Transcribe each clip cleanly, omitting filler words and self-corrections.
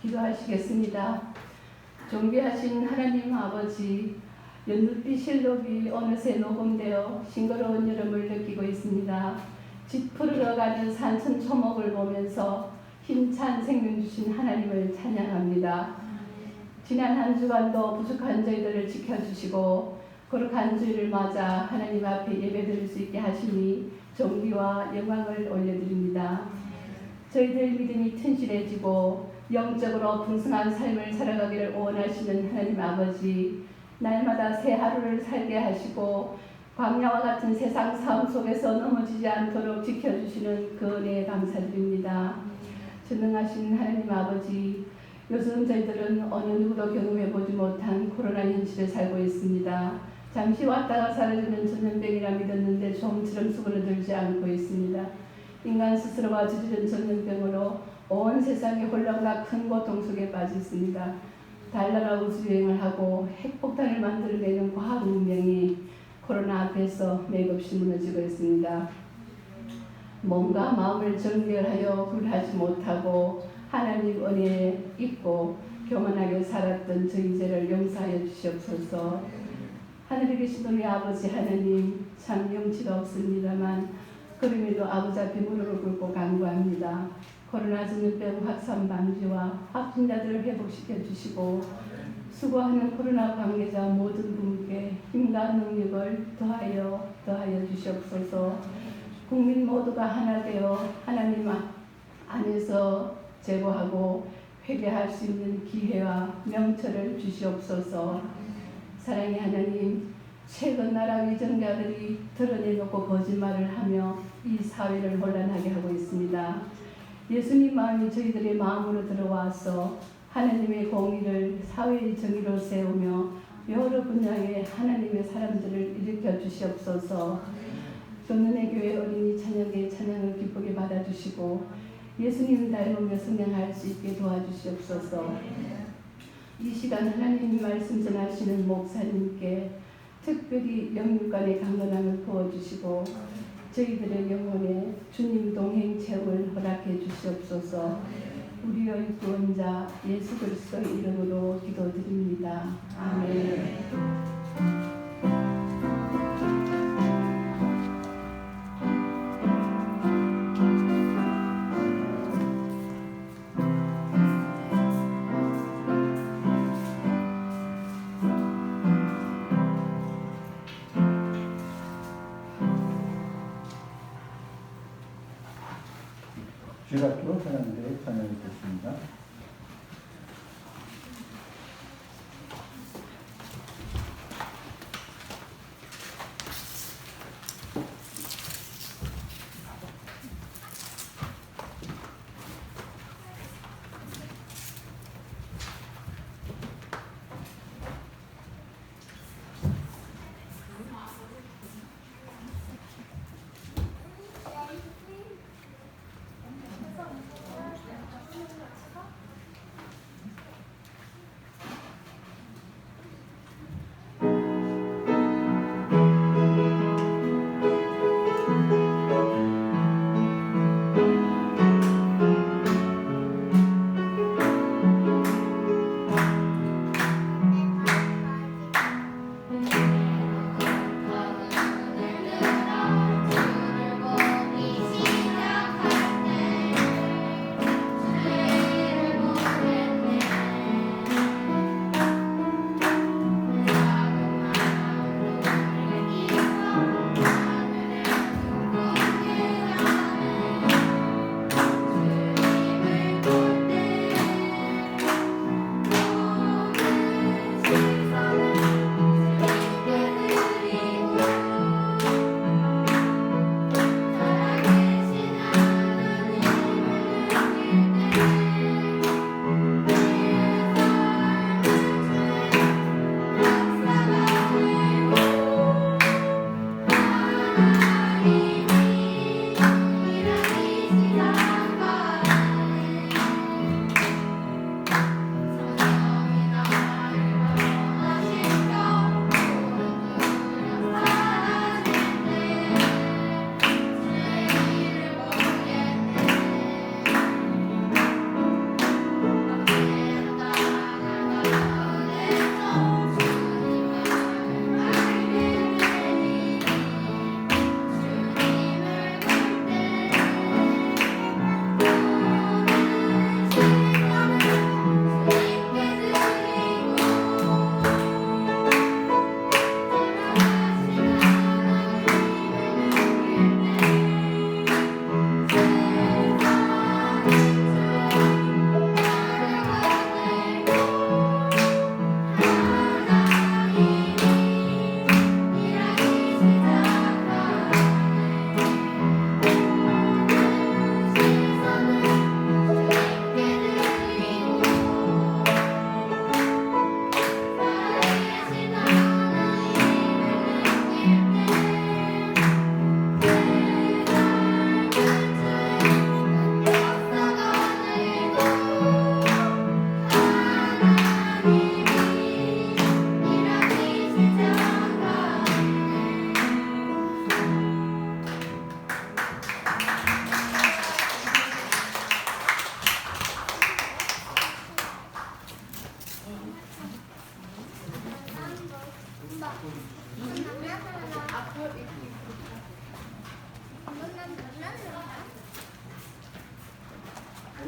기도하시겠습니다. 존귀하신 하나님 아버지, 연잎빛 실록이 어느새 녹음되어 싱그러운 여름을 느끼고 있습니다. 짙푸르러 가는 산천 초목을 보면서 힘찬 생명 주신 하나님을 찬양합니다. 지난 한 주간도 부족한 저희들을 지켜주시고 거룩한 주일을 맞아 하나님 앞에 예배드릴 수 있게 하시니 존귀와 영광을 올려드립니다. 저희들 믿음이 튼실해지고 영적으로 풍성한 삶을 살아가기를 원하시는 하나님 아버지, 날마다 새 하루를 살게 하시고 광야와 같은 세상 삶 속에서 넘어지지 않도록 지켜주시는 그 은혜에 감사드립니다. 전능하신 하나님 아버지, 요즘 저희들은 어느 누구도 경험해보지 못한 코로나 현실에 살고 있습니다. 잠시 왔다가 사라지는 전염병이라 믿었는데 좀처럼 수그러들지 않고 있습니다. 인간 스스로가 저지른 전염병으로 온 세상이 혼란과 큰 고통 속에 빠져 있습니다. 달나라 우주여행을 하고 핵폭탄을 만들어내는 과학 문명이 코로나 앞에서 맥없이 무너지고 있습니다. 몸과 마음을 정결하여 굴하지 못하고 하나님 은혜에 잊고 교만하게 살았던 저희 죄를 용서하여 주시옵소서. 하늘에 계신 우리 아버지 하나님, 참 영치가 없습니다만 그럼에도 아버지 앞에 무릎을 꿇고 간구합니다. 코로나 전염병 확산 방지와 확진자들을 회복시켜 주시고 수고하는 코로나 관계자 모든 분께 힘과 능력을 더하여 주시옵소서. 국민 모두가 하나 되어 하나님 안에서 제거하고 회개할 수 있는 기회와 명철을 주시옵소서. 사랑의 하나님, 최근 나라 위정자들이 드러내놓고 거짓말을 하며 이 사회를 혼란하게 하고 있습니다. 예수님 마음이 저희들의 마음으로 들어와서 하나님의 공의를 사회의 정의로 세우며 여러 분야의 하나님의 사람들을 일으켜 주시옵소서. 금년의 교회 어린이 찬양의 찬양을 기쁘게 받아주시고 예수님을 닮으며 성장할 수 있게 도와주시옵소서. 이 시간 하나님 말씀 전하시는 목사님께 특별히 영육간의 강건함을 부어주시고 저희들의 영혼에 주님 동행 체험을 허락해 주시옵소서. 우리의 구원자 예수 그리스도의 이름으로 기도드립니다. 아멘. 주일학교 사람들의 찬양이 됐습니다.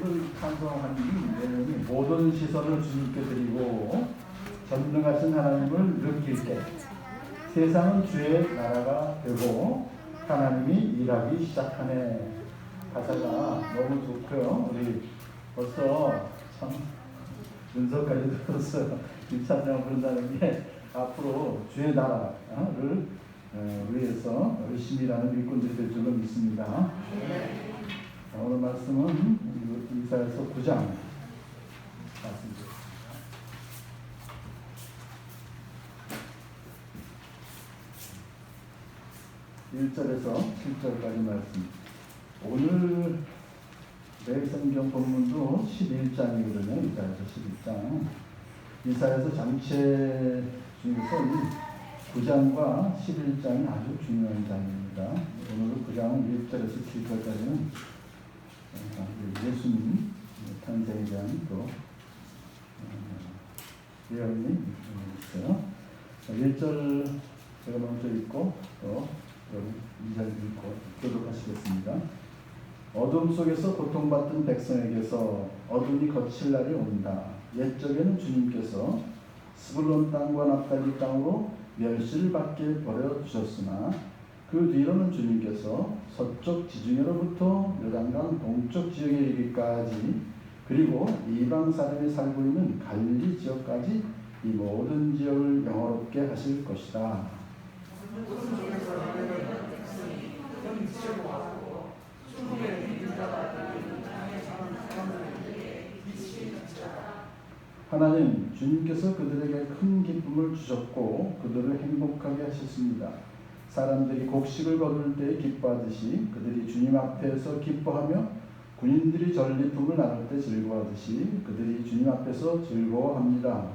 오늘 찬송하는 이 내용이 모든 시선을 주님께 드리고 전능하신 하나님을 느낄 때 세상은 주의 나라가 되고 하나님이 일하기 시작하네. 가사가 너무 좋고요. 우리 벌써 참 윤석까지 들어서 이 찬양 부른다는 게 앞으로 주의 나라를 위해서 열심히 일하는 일꾼들이 될 줄로 믿습니다. 자, 오늘 말씀은 이사야서 9장 말씀입니다. 1절에서 7절까지 말씀. 오늘 내 성경 본문도 11장이거든요. 이사야서 11장. 이사야서 전체 중에서 이 9장과 11장이 아주 중요한 장입니다. 오늘 9장 1절에서 7절까지는 예수님 탄생에 대한 또 예언이 있어요. 1절 제가 먼저 읽고 또 2절 읽고 교독하시겠습니다. 어둠 속에서 고통받던 백성에게서 어둠이 거칠 날이 온다. 옛적에는 주님께서 스불론 땅과 납달리 땅으로 멸시를 받게 버려주셨으나 그 뒤로는 주님께서 서쪽 지중해로부터 요단강 동쪽 지역에 이르기까지 그리고 이방 사람이 살고 있는 갈릴리 지역까지 이 모든 지역을 영화롭게 하실 것이다. 하나님 주님께서 그들에게 큰 기쁨을 주셨고 그들을 행복하게 하셨습니다. 사람들이 곡식을 거둘 때 기뻐하듯이 그들이 주님 앞에서 기뻐하며 군인들이 전리품을 나눌 때 즐거워하듯이 그들이 주님 앞에서 즐거워합니다.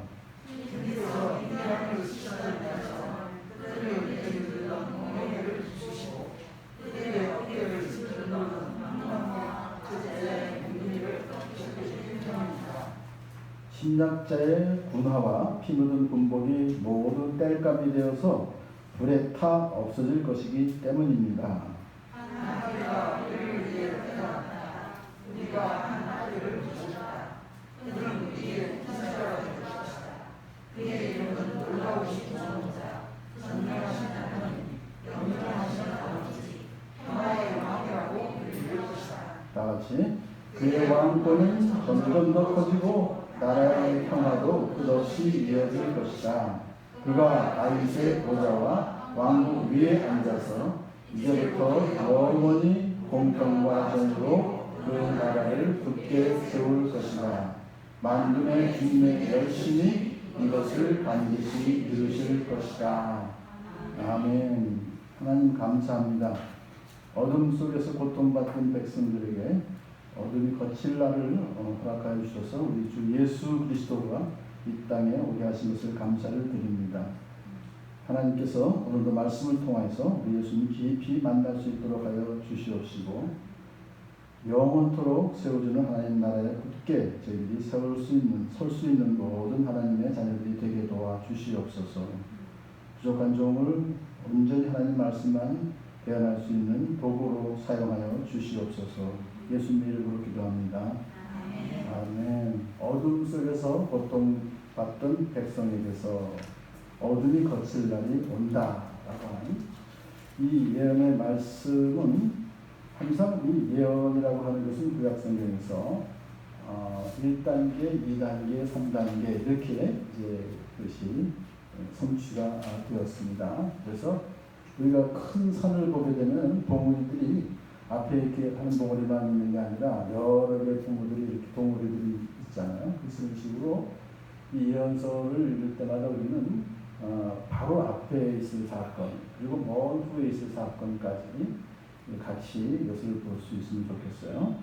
침략자의 군화와 피 묻은 군복이 모두 땔감이 되어서 불에 타 없어질 것이기 때문입니다. 다같이 그의 왕권은 점점 더 커지고 나라의 평화도 끝없이 이어질 것이다. 그가 다윗의 보좌와 왕국 위에 앉아서 이제부터 영원히 공평과 정의로 그 나라를 굳게 세울 것이다. 만군의 주님의 열심히 이것을 반드시 이루실 것이다. 아멘. 하나님 감사합니다. 어둠 속에서 고통받던 백성들에게 어둠이 거칠 날을 허락하여 주셔서 우리 주 예수 그리스도가 이 땅에 오게 하신 것을 감사를 드립니다. 하나님께서 오늘도 말씀을 통해서 우리 예수님 깊이 만날 수 있도록 하여 주시옵시고 영원토록 세워주는 하나님 나라에 굳게 저희들이 설 수 있는 모든 하나님의 자녀들이 되게 도와주시옵소서. 부족한 종을 온전히 하나님 말씀만 대언할 수 있는 도구로 사용하여 주시옵소서. 예수님 이름으로 기도합니다. 아멘. 어둠 속에서 고통받던 백성에게서 어둠이 거칠 날이 온다라고 하는 이 예언의 말씀은 항상 이 예언이라고 하는 것은 구약성경에서 1단계, 2단계, 3단계 이렇게 이제 그것이 성취가 되었습니다. 그래서 우리가 큰 산을 보게 되면 봉우리들이 앞에 이렇게 하는 봉우리만 있는 게 아니라 여러 개의 봉우리들이 있잖아요. 그런 식으로 이 예언서를 읽을 때마다 우리는 바로 앞에 있을 사건 그리고 먼 후에 있을 사건까지 같이 이것을 볼 수 있으면 좋겠어요.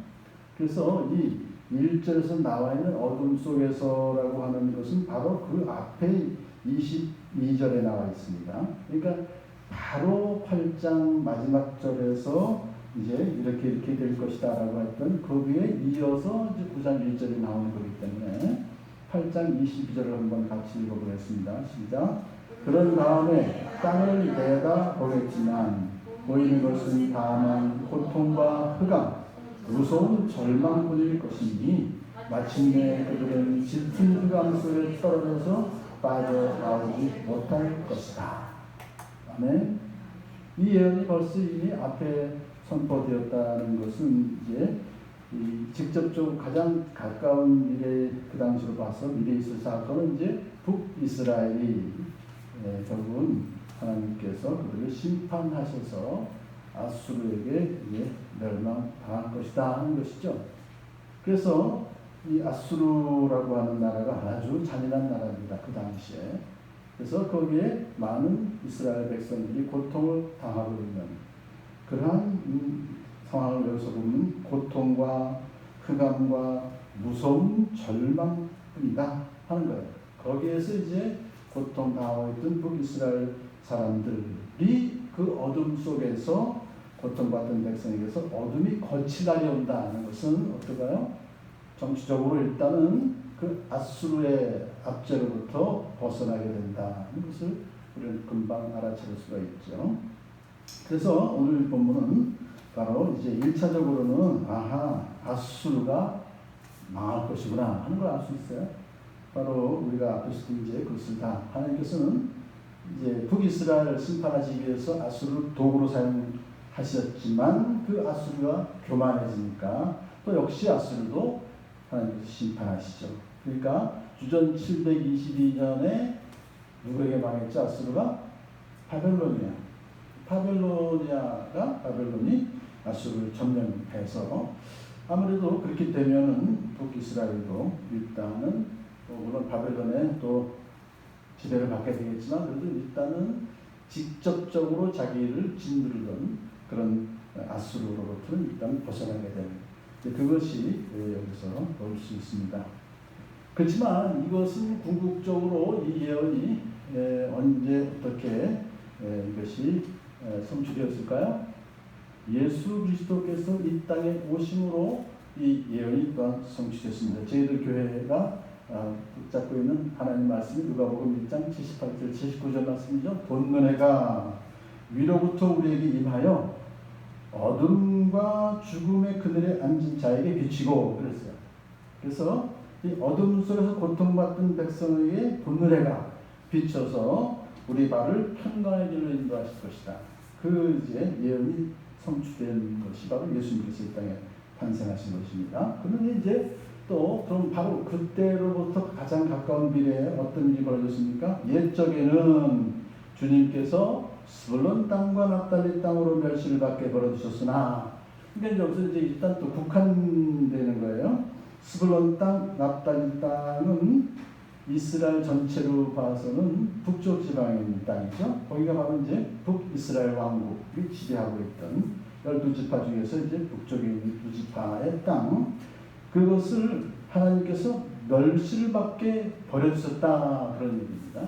그래서 이 1절에서 나와 있는 어둠 속에서라고 하는 것은 바로 그 앞에 22절에 나와 있습니다. 그러니까 바로 8장 마지막 절에서 이제 이렇게 될 것이다 라고 했던 그 위에 이어서 이제 9장 1절이 나오는 거기 때문에 8장 22절을 한번 같이 읽어보겠습니다. 시작. 그런 다음에 땅을 내다 보겠지만 보이는 것은 다만 고통과 흑암 무서운 절망뿐일 것이니 마침내 그들은 짙은 흑암 속에 떨어져서 빠져나오지 못할 것이다. 아멘. 이 예언이 벌써 이미 앞에 선포되었다는 것은 이제 이 직접적으로 가장 가까운 미래, 그 당시로 봐서 미래에 있을 사건은 이제 북이스라엘이 결국은 하나님께서 그들을 심판하셔서 아수르에게 멸망당할 것이다 하는 것이죠. 그래서 이 아수르라고 하는 나라가 아주 잔인한 나라입니다. 그 당시에. 그래서 거기에 많은 이스라엘 백성들이 고통을 당하고 있는 그러한 상황을 여기서 보면 고통과 흑암과 무서운 절망뿐이다 하는 거예요. 거기에서 이제 고통당하고 있던 북이스라엘 사람들이 그 어둠 속에서 고통받던 백성에게서 어둠이 거칠 날이 온다는 것은 어떨까요? 정치적으로 일단은 그 아수르의 압제로부터 벗어나게 된다는 것을 우리는 금방 알아차릴 수가 있죠. 그래서 오늘 본문은 바로 이제 1차적으로는 아수르가 망할 것이구나 하는 걸 알 수 있어요. 바로 우리가 앞에서도 이제 그것을 다 하나님께서는 이제 북이스라엘을 심판하시기 위해서 아수르를 도구로 사용하셨지만 그 아수르가 교만해지니까 또 역시 아수르도 하나님께서 심판하시죠. 그러니까 주전 722년에 누구에게 망했죠? 아수르가 바벨론이 아수르를 점령해서 아무래도 그렇게 되면은 북이스라엘도 일단은 물론 바벨론에 또 지배를 받게 되겠지만 그래도 일단은 직접적으로 자기를 짓누르던 그런 아수르로부터는 일단 벗어나게 되는 그것이 여기서 볼 수 있습니다. 그렇지만 이것은 궁극적으로 이 예언이 언제 어떻게 이것이 성취되었을까요? 예수 그리스도께서 이 땅에 오심으로 이 예언이 또한 성취됐습니다. 저희들 교회가 붙잡고 있는 하나님 말씀이 누가복음 1장 78절 79절 말씀이죠. 본문에가 위로부터 우리에게 임하여 어둠과 죽음의 그늘에 앉은 자에게 비치고 그랬어요. 그래서 이 어둠 속에서 고통받던 백성에게 본문에가 비쳐서 우리 발을 평강의 길로 인도하실 것이다. 그 이제 예언이 성취된 것이 바로 예수님께서 이 땅에 탄생하신 것입니다. 그런데 이제 또 그럼 바로 그때로부터 가장 가까운 미래에 어떤 일이 벌어졌습니까? 옛적에는 주님께서 스불론 땅과 납달리 땅으로 멸시를 받게 벌어주셨으나, 그러니까 여기서 이제 일단 또 국한되는 거예요. 스불론 땅, 납달리 땅은 이스라엘 전체로 봐서는 북쪽 지방의 땅이죠. 거기가 바로 이제 북이스라엘 왕국이 지배하고 있던 12지파 중에서 이제 북쪽에 있는 2지파의 땅, 그것을 하나님께서 멸시를 받게 버려주셨다 그런 얘기입니다.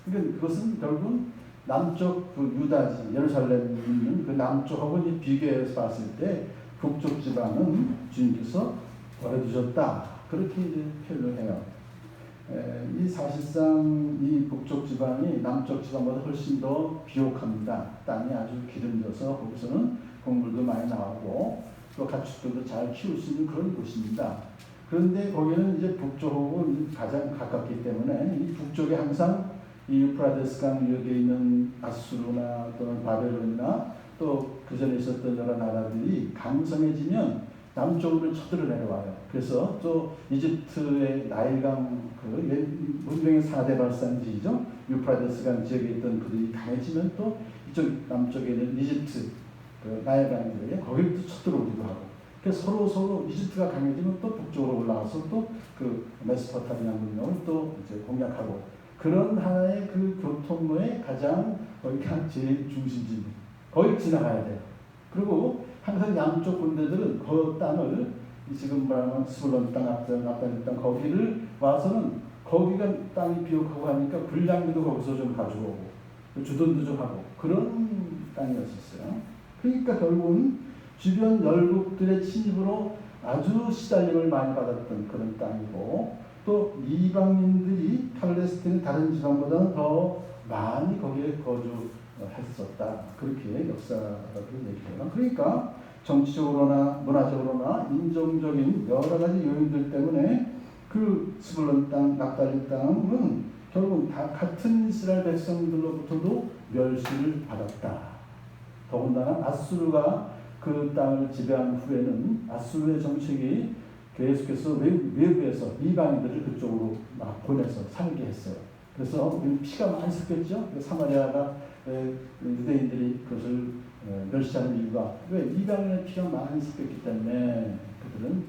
그러니까 그것은 결국은 남쪽 그 유다지 예루살렘 있는 그 남쪽하고 비교해서 봤을 때 북쪽 지방은 주님께서 버려주셨다 그렇게 이제 표현을 해요. 이 사실상 이 북쪽 지방이 남쪽 지방보다 훨씬 더 비옥합니다. 땅이 아주 기름져서 거기서는 곡물도 많이 나오고 또 가축들도 잘 키울 수 있는 그런 곳입니다. 그런데 거기는 이제 북쪽하고 가장 가깝기 때문에 이 북쪽에 항상 이 유프라데스 강 여기에 있는 아수르나 또는 바벨론이나 또 그 전에 있었던 여러 나라들이 강성해지면 남쪽으로 쳐들어 내려와요. 그래서 또 이집트의 나일강 그 문명의 4대 발산지죠. 유프라데스 강 지역에 있던 그들이 강해지면 또 이쪽 남쪽에 있는 이집트 그 나일강들에게 거기부터 쳐들어오기도 하고. 그래서 서로 이집트가 강해지면 또 북쪽으로 올라가서 또 그 메소포타미아 문명을 또 이제 공략하고. 그런 하나의 그 교통로의 가장 거기가 제일 중심지 거기 지나가야 돼요. 그리고 항상 양쪽 군대들은 그 땅을 지금 말하면 스불론 땅, 납달리 땅 거기를 와서는 거기가 땅이 비옥하고 하니까 불량미도 거기서 좀 가져오고 주둔도 좀 하고 그런 땅이었었어요. 그러니까 결국은 주변 열국들의 침입으로 아주 시달림을 많이 받았던 그런 땅이고 또 이방인들이 팔레스틴의 다른 지방보다는 더 많이 거기에 거주했었다. 그렇게 역사를 얘기해요. 그러니까 정치적으로나 문화적으로나 인종적인 여러 가지 요인들 때문에 그 스불론 땅, 납달리 땅은 결국 다 같은 이스라엘 백성들로부터도 멸시를 받았다. 더군다나 아수르가 그 땅을 지배한 후에는 아수르의 정책이 계속해서 외부에서 이방인들을 그쪽으로 막 보내서 살게 했어요. 그래서 피가 많이 섞였죠. 사마리아가 유대인들이 그것을 멸시하는 이유가 왜 이방인의 피가 많이 섞였기 때문에 그들은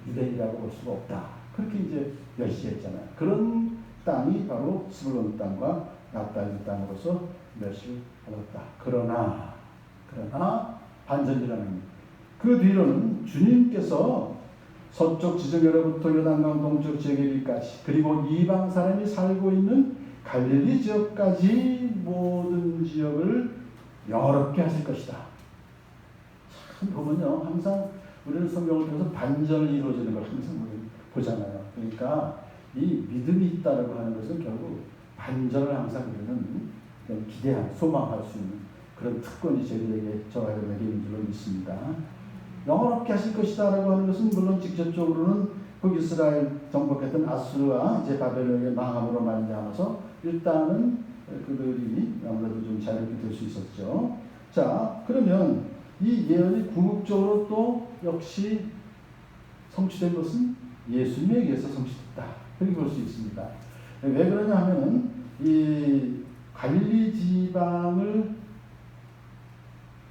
유대인이라고 볼 수가 없다. 그렇게 이제 멸시했잖아요. 그런 땅이 바로 스불론 땅과 납달리 땅으로서 멸시를 받았다. 그러나 반전이라는 그 뒤로는 주님께서 서쪽 지정열로부터 요단강 동쪽 지역에까지 그리고 이방 사람이 살고 있는 갈릴리 지역까지 모든 지역을 여롭게 하실 것이다. 참 보면요, 항상 우리는 성경을 통해서 반전이 이루어지는 걸 항상 우리는 보잖아요. 그러니까 이 믿음이 있다라고 하는 것은 결국 반전을 항상 우리는 기대할, 소망할 수 있는 그런 특권이 저와 여러분에게 있는 줄로 믿습니다. 영원롭게 하실 것이다라고 하는 것은 물론 직접적으로는 북이스라엘 정복했던 아수르와 이제 바벨론의 망함으로 말미암아서 일단은 그들이 아무래도 좀 자유롭게 될 수 있었죠. 자, 그러면 이 예언이 궁극적으로 또 역시 성취된 것은 예수님에 의해서 성취됐다. 그렇게 볼 수 있습니다. 왜 그러냐 하면은 이 갈릴리 지방을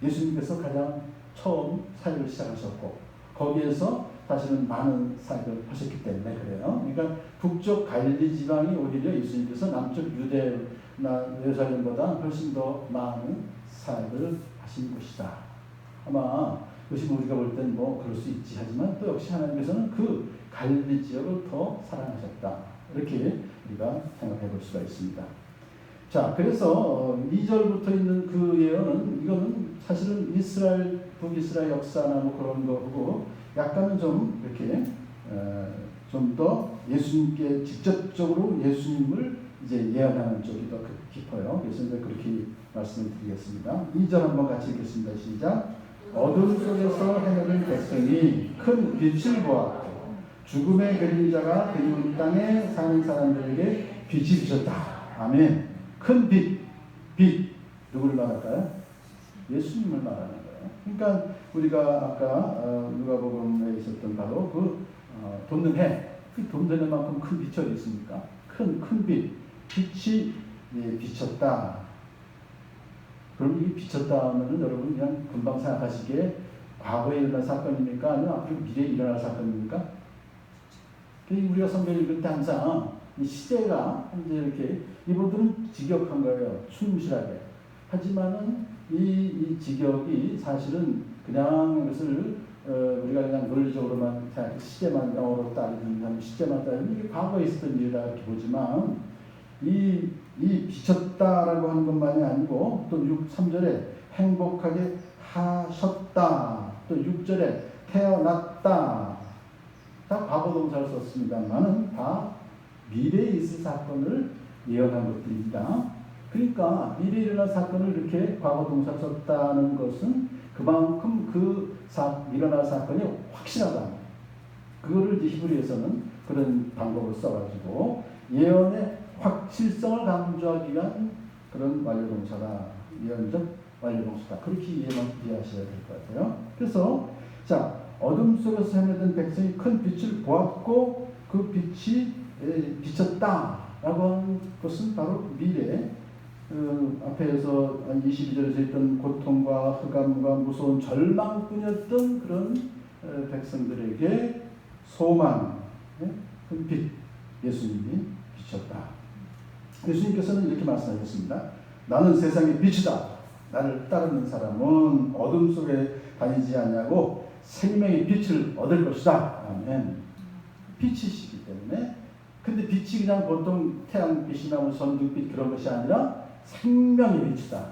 예수님께서 가장 처음 사역을 시작하셨고 거기에서 사실은 많은 사역을 하셨기 때문에 그래요. 그러니까 북쪽 갈릴리 지방이 오히려 예수님께서 남쪽 유대나 예루살렘보다 훨씬 더 많은 사역을 하신 곳이다. 아마 그것이 우리가 볼 땐 뭐 그럴 수 있지 하지만 또 역시 하나님께서는 그 갈릴리 지역을 더 사랑하셨다. 이렇게 우리가 생각해 볼 수가 있습니다. 자, 그래서 2절부터 있는 그 예언은 이거는 사실은 이스라엘, 북이스라엘 역사나 뭐 그런 거고 약간은 좀 이렇게 좀 더 예수님께 직접적으로 예수님을 이제 예언하는 쪽이 더 깊어요. 그래서 이제 그렇게 말씀을 드리겠습니다. 2절 한번 같이 읽겠습니다. 시작. 어둠 속에서 헤매는 백성이 큰 빛을 보았고 죽음의 그림자가 그리운 땅에 사는 사람들에게 빛이 비쳤다. 아멘. 큰 빛, 누구를 말할까요? 예수님을 말하는 거예요. 그러니까 우리가 아까 누가복음에 있었던 바로 그 돋는 해, 그 돋는 해만큼 큰 빛이 어디 있습니까? 큰 빛, 빛이 비쳤다. 그럼 이 비쳤다 하면은 여러분 그냥 금방 생각하시기에 과거에 일어난 사건입니까? 아니면 앞으로 미래에 일어날 사건입니까? 우리가 성경 읽을 때 항상 이 시대가 이제 이렇게 이분들은 직역한 거예요. 충실하게. 하지만은 이 직역이 사실은 그냥 이것을 우리가 그냥 논리적으로만 시제만 영어로 따지면 시제만 따지면 이게 과거에 있었던 일이다 이렇게 보지만 이 비쳤다라고 하는 것만이 아니고 또 3절에 행복하게 하셨다. 또 6절에 태어났다. 다 과거 동사를 썼습니다만은 다 미래에 있을 사건을 예언한 것들입니다. 그러니까 미래에 일어날 사건을 이렇게 과거 동사를 썼다는 것은 그만큼 일어날 사건이 확실하다. 그거를 이제 히브리에서는 그런 방법을 써가지고 예언의 확실성을 강조하기 위한 그런 완료동사다. 예언적 완료동사다. 그렇게 이해하셔야 될 것 같아요. 그래서 자, 어둠 속에서 헤매던 백성이 큰 빛을 보았고 그 빛이 비쳤다라고 하는 것은 바로 미래 앞에서 22절에서 있던 고통과 흑암과 무서운 절망뿐이었던 그런 백성들에게 소망, 큰 빛, 예수님이 비쳤다. 예수님께서는 이렇게 말씀하셨습니다. 나는 세상의 빛이다. 나를 따르는 사람은 어둠 속에 다니지 않냐고 생명의 빛을 얻을 것이다. 아멘. 빛이시기 때문에 근데 빛이 그냥 보통 태양빛이나 전등빛 그런 것이 아니라 생명의 빛이다.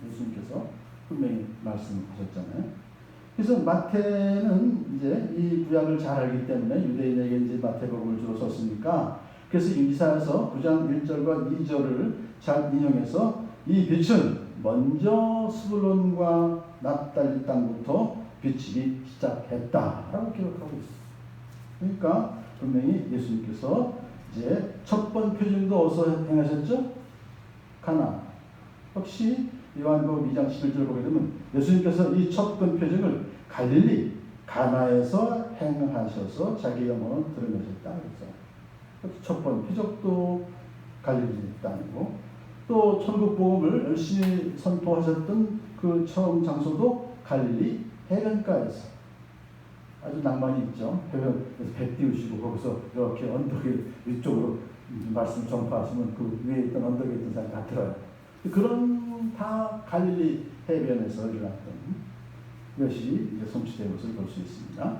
예수님께서 분명히 말씀하셨잖아요. 그래서 마태는 이제 이 구약을 잘 알기 때문에 유대인에게 이제 마태복음을 주로 썼으니까 그래서 이사야서 9장 1절과 2절을 잘 인용해서 이 빛은 먼저 스불론과 납달리 땅부터 비치기 시작했다라고 기록하고 있어요. 그러니까 분명히 예수님께서 이제 첫 번 표징도 어디서 행하셨죠? 가나. 혹시 요한복음 2장 11절 보게 되면 예수님께서 이 첫 번 표징을 갈릴리 가나에서 행하셔서 자기 영혼을 드러내셨다 그랬어요. 첫 번 표적도 갈릴리 땅이고 또 천국 복음을 열심히 선포하셨던 그 처음 장소도 갈릴리 해변가에서 아주 낭만이 있죠. 해변에서 배 띄우시고 거기서 이렇게 언덕에 위쪽으로 말씀 전파하시면 그 위에 있던 언덕에 있던 사람이 다 들어요. 그런 다 갈릴리 해변에서 일어났던 것이 이제 성취된 것을 볼 수 있습니다.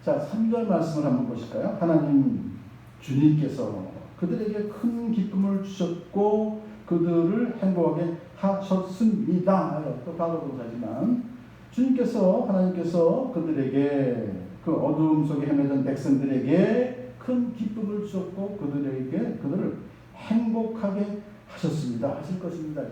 자, 3절 말씀을 한번 보실까요? 하나님 주님께서 그들에게 큰 기쁨을 주셨고 그들을 행복하게 하셨습니다. 또 과거동사지만 주님께서 하나님께서 그들에게 그 어두움 속에 헤매던 백성들에게 큰 기쁨을 주셨고 그들을 행복하게 하셨습니다. 하실 것입니다.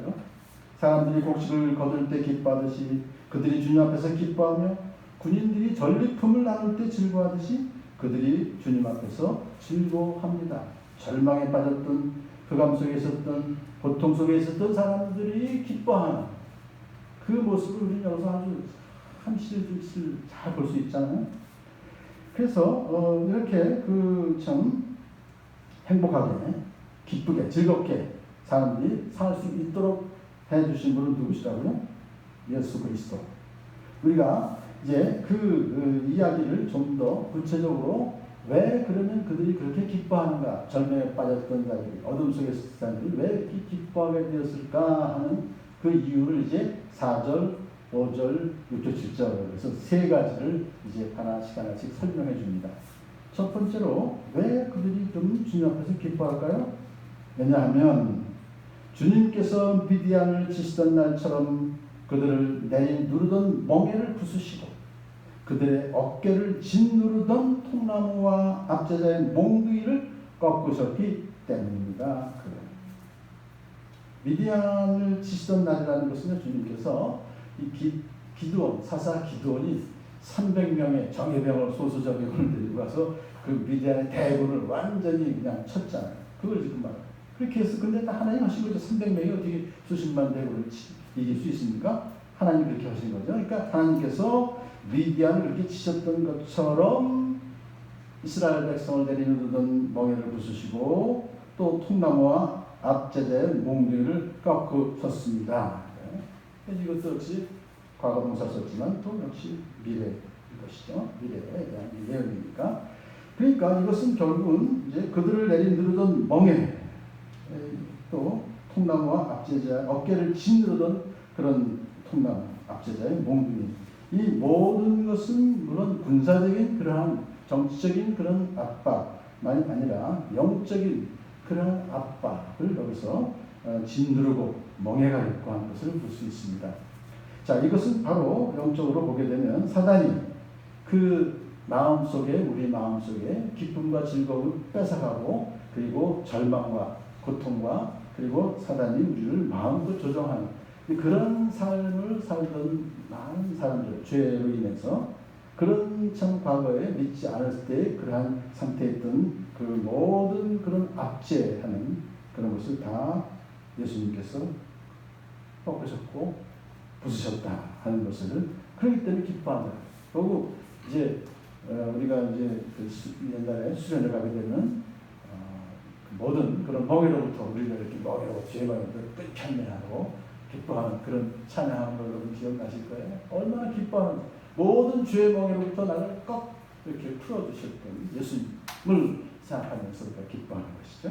사람들이 곡식을 거둘 때 기뻐하듯이 그들이 주님 앞에서 기뻐하며 군인들이 전리품을 나눌 때 즐거워하듯이 그들이 주님 앞에서 즐거워합니다. 절망에 빠졌던 흑암 속에 있었던 고통 속에 있었던 사람들이 기뻐하는 그 모습을 우리는 여기서 아주 한실실실 잘 볼 수 있잖아요. 그래서 이렇게 그 참 행복하게 기쁘게 즐겁게 사람들이 살 수 있도록 해주신 분은 누구시라고요? 예수 그리스도. 우리가 이제 그 이야기를 좀 더 구체적으로 왜 그러면 그들이 그렇게 기뻐하는가? 절망에 빠졌던 자들이 어둠 속에 있었던 사람들이 왜 이렇게 기뻐하게 되었을까 하는 그 이유를 이제 4절, 5절, 6절, 7절 그래서 세 가지를 이제 하나씩 설명해 줍니다. 첫 번째로 왜 그들이 좀 주님 앞에서 기뻐할까요? 왜냐하면 주님께서 미디안을 치시던 날처럼 그들을 내누르던 멍에를 부수시고 그들의 어깨를 짓누르던 통나무와 압제자의 몽둥이를 꺾으셨기 때문입니다. 미디안을 치시던 날이라는 것은 주님께서 이 기드온, 사사 기드온이 300명의 정예병을 소수정예병을 데리고 가서 그 미디안의 대군을 완전히 그냥 쳤잖아요. 그걸 지금 말해요. 그렇게 해서 근데 하나님 하신 거죠. 300명이 어떻게 수십만 대군을 이길 수 있습니까? 하나님 그렇게 하신 거죠. 그러니까 하나님께서 미디안을 그렇게 치셨던 것처럼 이스라엘 백성을 내리누르던 멍에를 부수시고 또 통나무와 압제자의 몽둥이를 꺾으셨습니다. 이것도 역시 과거동사 썼지만 또 역시 미래일 것이죠. 미래에 대한 예언이니까. 그러니까 이것은 결국은 이제 그들을 내리누르던 멍에 또 통나무와 압제자 어깨를 짓누르던 그런 통나무 압제자의 몽둥이 이 모든 것은 물론 군사적인 그러한 정치적인 그런 압박만이 아니라 영적인 그런 압박을 여기서 짓누르고 멍에가 있고 하는 것을 볼 수 있습니다. 자, 이것은 바로 영적으로 보게 되면 사단이 그 마음속에 우리 마음속에 기쁨과 즐거움을 뺏어가고 그리고 절망과 고통과 그리고 사단이 우리를 마음껏 조종하는 그런 삶을 살던 많은 사람들 죄로 인해서 그런 참 과거에 믿지 않았을 때 그러한 상태에 있던 그 모든 그런 압제하는 그런 것을 다 예수님께서 꺾으셨고 부수셨다 하는 것을 그렇기 때문에 기뻐한다. 그리고 이제 우리가 이제 그 옛날에 수련을 가게 되면 모든 그런 멍에로부터 우리가 이렇게 멍에로부터 죄방에도 끝편내하고 기뻐하는 그런 찬양하는 걸 여러분 기억나실 거예요. 얼마나 기뻐하는 모든 죄의 멍에로부터 나를 꼭 이렇게 풀어주셨던 예수님을 생각하면서 우리가 기뻐하는 것이죠.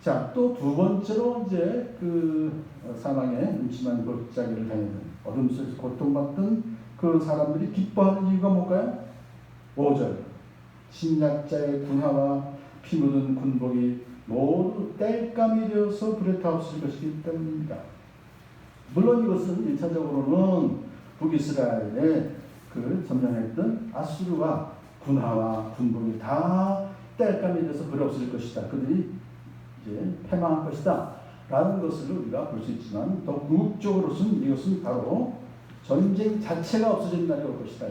자, 또 두 번째로 이제 그 사망의 음침한 골짜기를 다니는 어둠 속에서 고통받던 그 사람들이 기뻐하는 이유가 뭘까요? 5절 침략자의 군화와 피 묻은 군복이 모두 땔감이 되어서 불에 타없을 것이기 때문입니다. 물론 이것은 1차적으로는 북이스라엘에 그 점령했던 아수르와 군화와 군복이 다 땔감이 되어서 불에 없을 것이다. 그들이 이제 패망할 것이다. 라는 것을 우리가 볼 수 있지만 더 궁극적으로는 이것은 바로 전쟁 자체가 없어지는 날이 올 것이다.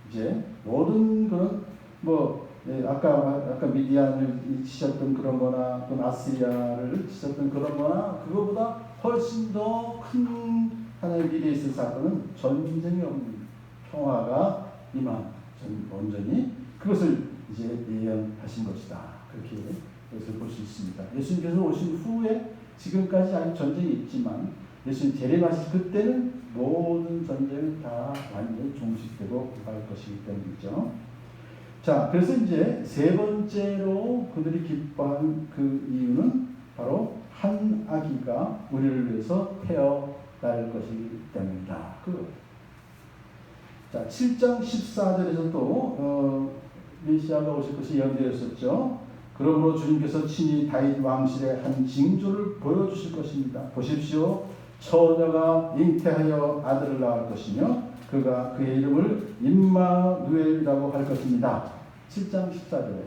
이제 모든 그런 아까 미디안을 치셨던 그런 거나 또 아시리아를 치셨던 그런 거나 그거보다 훨씬 더 큰 하나의 미래에 있을 사건은 전쟁이 없는 평화가 임한 온전히 그것을 이제 예언하신 것이다. 그렇게 그것을 볼 수 있습니다. 예수님께서 오신 후에 지금까지 아직 전쟁이 있지만 예수님 재림하실 그때는 모든 전쟁은 다 완전히 종식되고 갈 것이기 때문이죠. 자, 그래서 이제 세 번째로 그들이 기뻐한 그 이유는 바로 한 아기가 우리를 위해서 태어날 것이기 때문이다. 자, 7장 14절에서 또 메시아가 오실 것이 예언되었었죠. 그러므로 주님께서 친히 다윗 왕실의 한 징조를 보여주실 것입니다. 보십시오. 처녀가 잉태하여 아들을 낳을 것이며 그의 이름을 임마누엘이라고 할 것입니다. 7장 14절에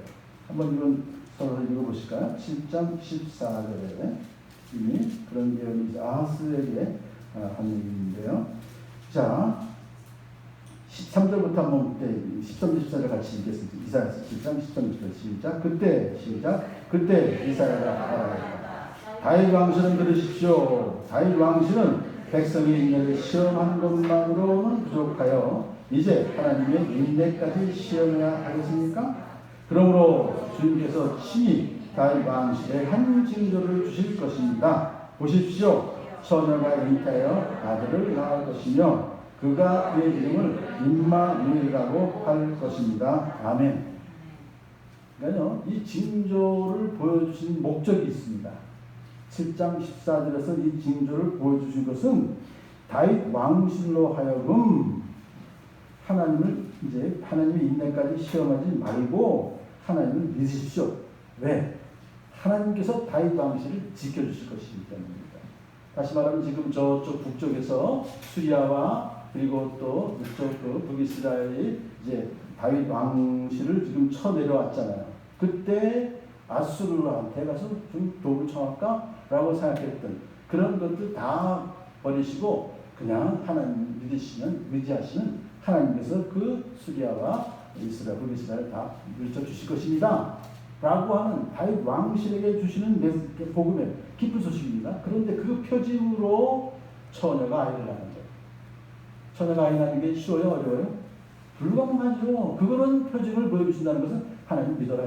한번 이건 서로 읽어보실까요? 7장 14절에 이미 그런 예언이 아하스에게 한 얘기인데요. 자, 13절부터 한번 13, 14절 같이 읽겠습니다. 이사야 7장 13, 14절 시작. 그때 이사야가 다윗 왕실은 들으십시오. 다윗 왕실은 백성의 인내를 시험하는 것만으로는 부족하여 이제 하나님의 인내까지 시험해야 하겠습니까? 그러므로 주님께서 친히 다윗 왕실에 한 징조를 주실 것입니다. 보십시오. 처녀가 잉태하여 아들을 낳을 것이며 그의 이름을 임마누엘이라고 할 것입니다. 아멘. 그러니까요, 이 징조를 보여주신 목적이 있습니다. 7장 14절에서 이 징조를 보여주신 것은 다윗 왕실로 하여금 하나님의 인내까지 시험하지 말고 하나님을 믿으십시오. 왜? 하나님께서 다윗 왕실을 지켜주실 것이기 때문입니다. 다시 말하면 지금 저쪽 북쪽에서 수리아와 그리고 또 이쪽 북이스라엘이 이제 다윗 왕실을 지금 쳐내려왔잖아요. 그때 아수르한테 가서 좀 도움을 청할까? 라고 생각했던 그런 것들 다 버리시고 그냥 하나님 의지하시는 하나님께서 그 수리아와 이스라엘, 북이스라엘 다 물려주실 것입니다. 라고 하는 다윗 왕실에게 주시는 복음의 기쁜 소식입니다. 그런데 그 표징으로 처녀가 아이를 낳는 거예요. 처녀가 아이 낳는 게 쉬워요? 어려워요? 불가능하죠. 그거는 표징을 보여주신다는 것은 하나님 믿어라.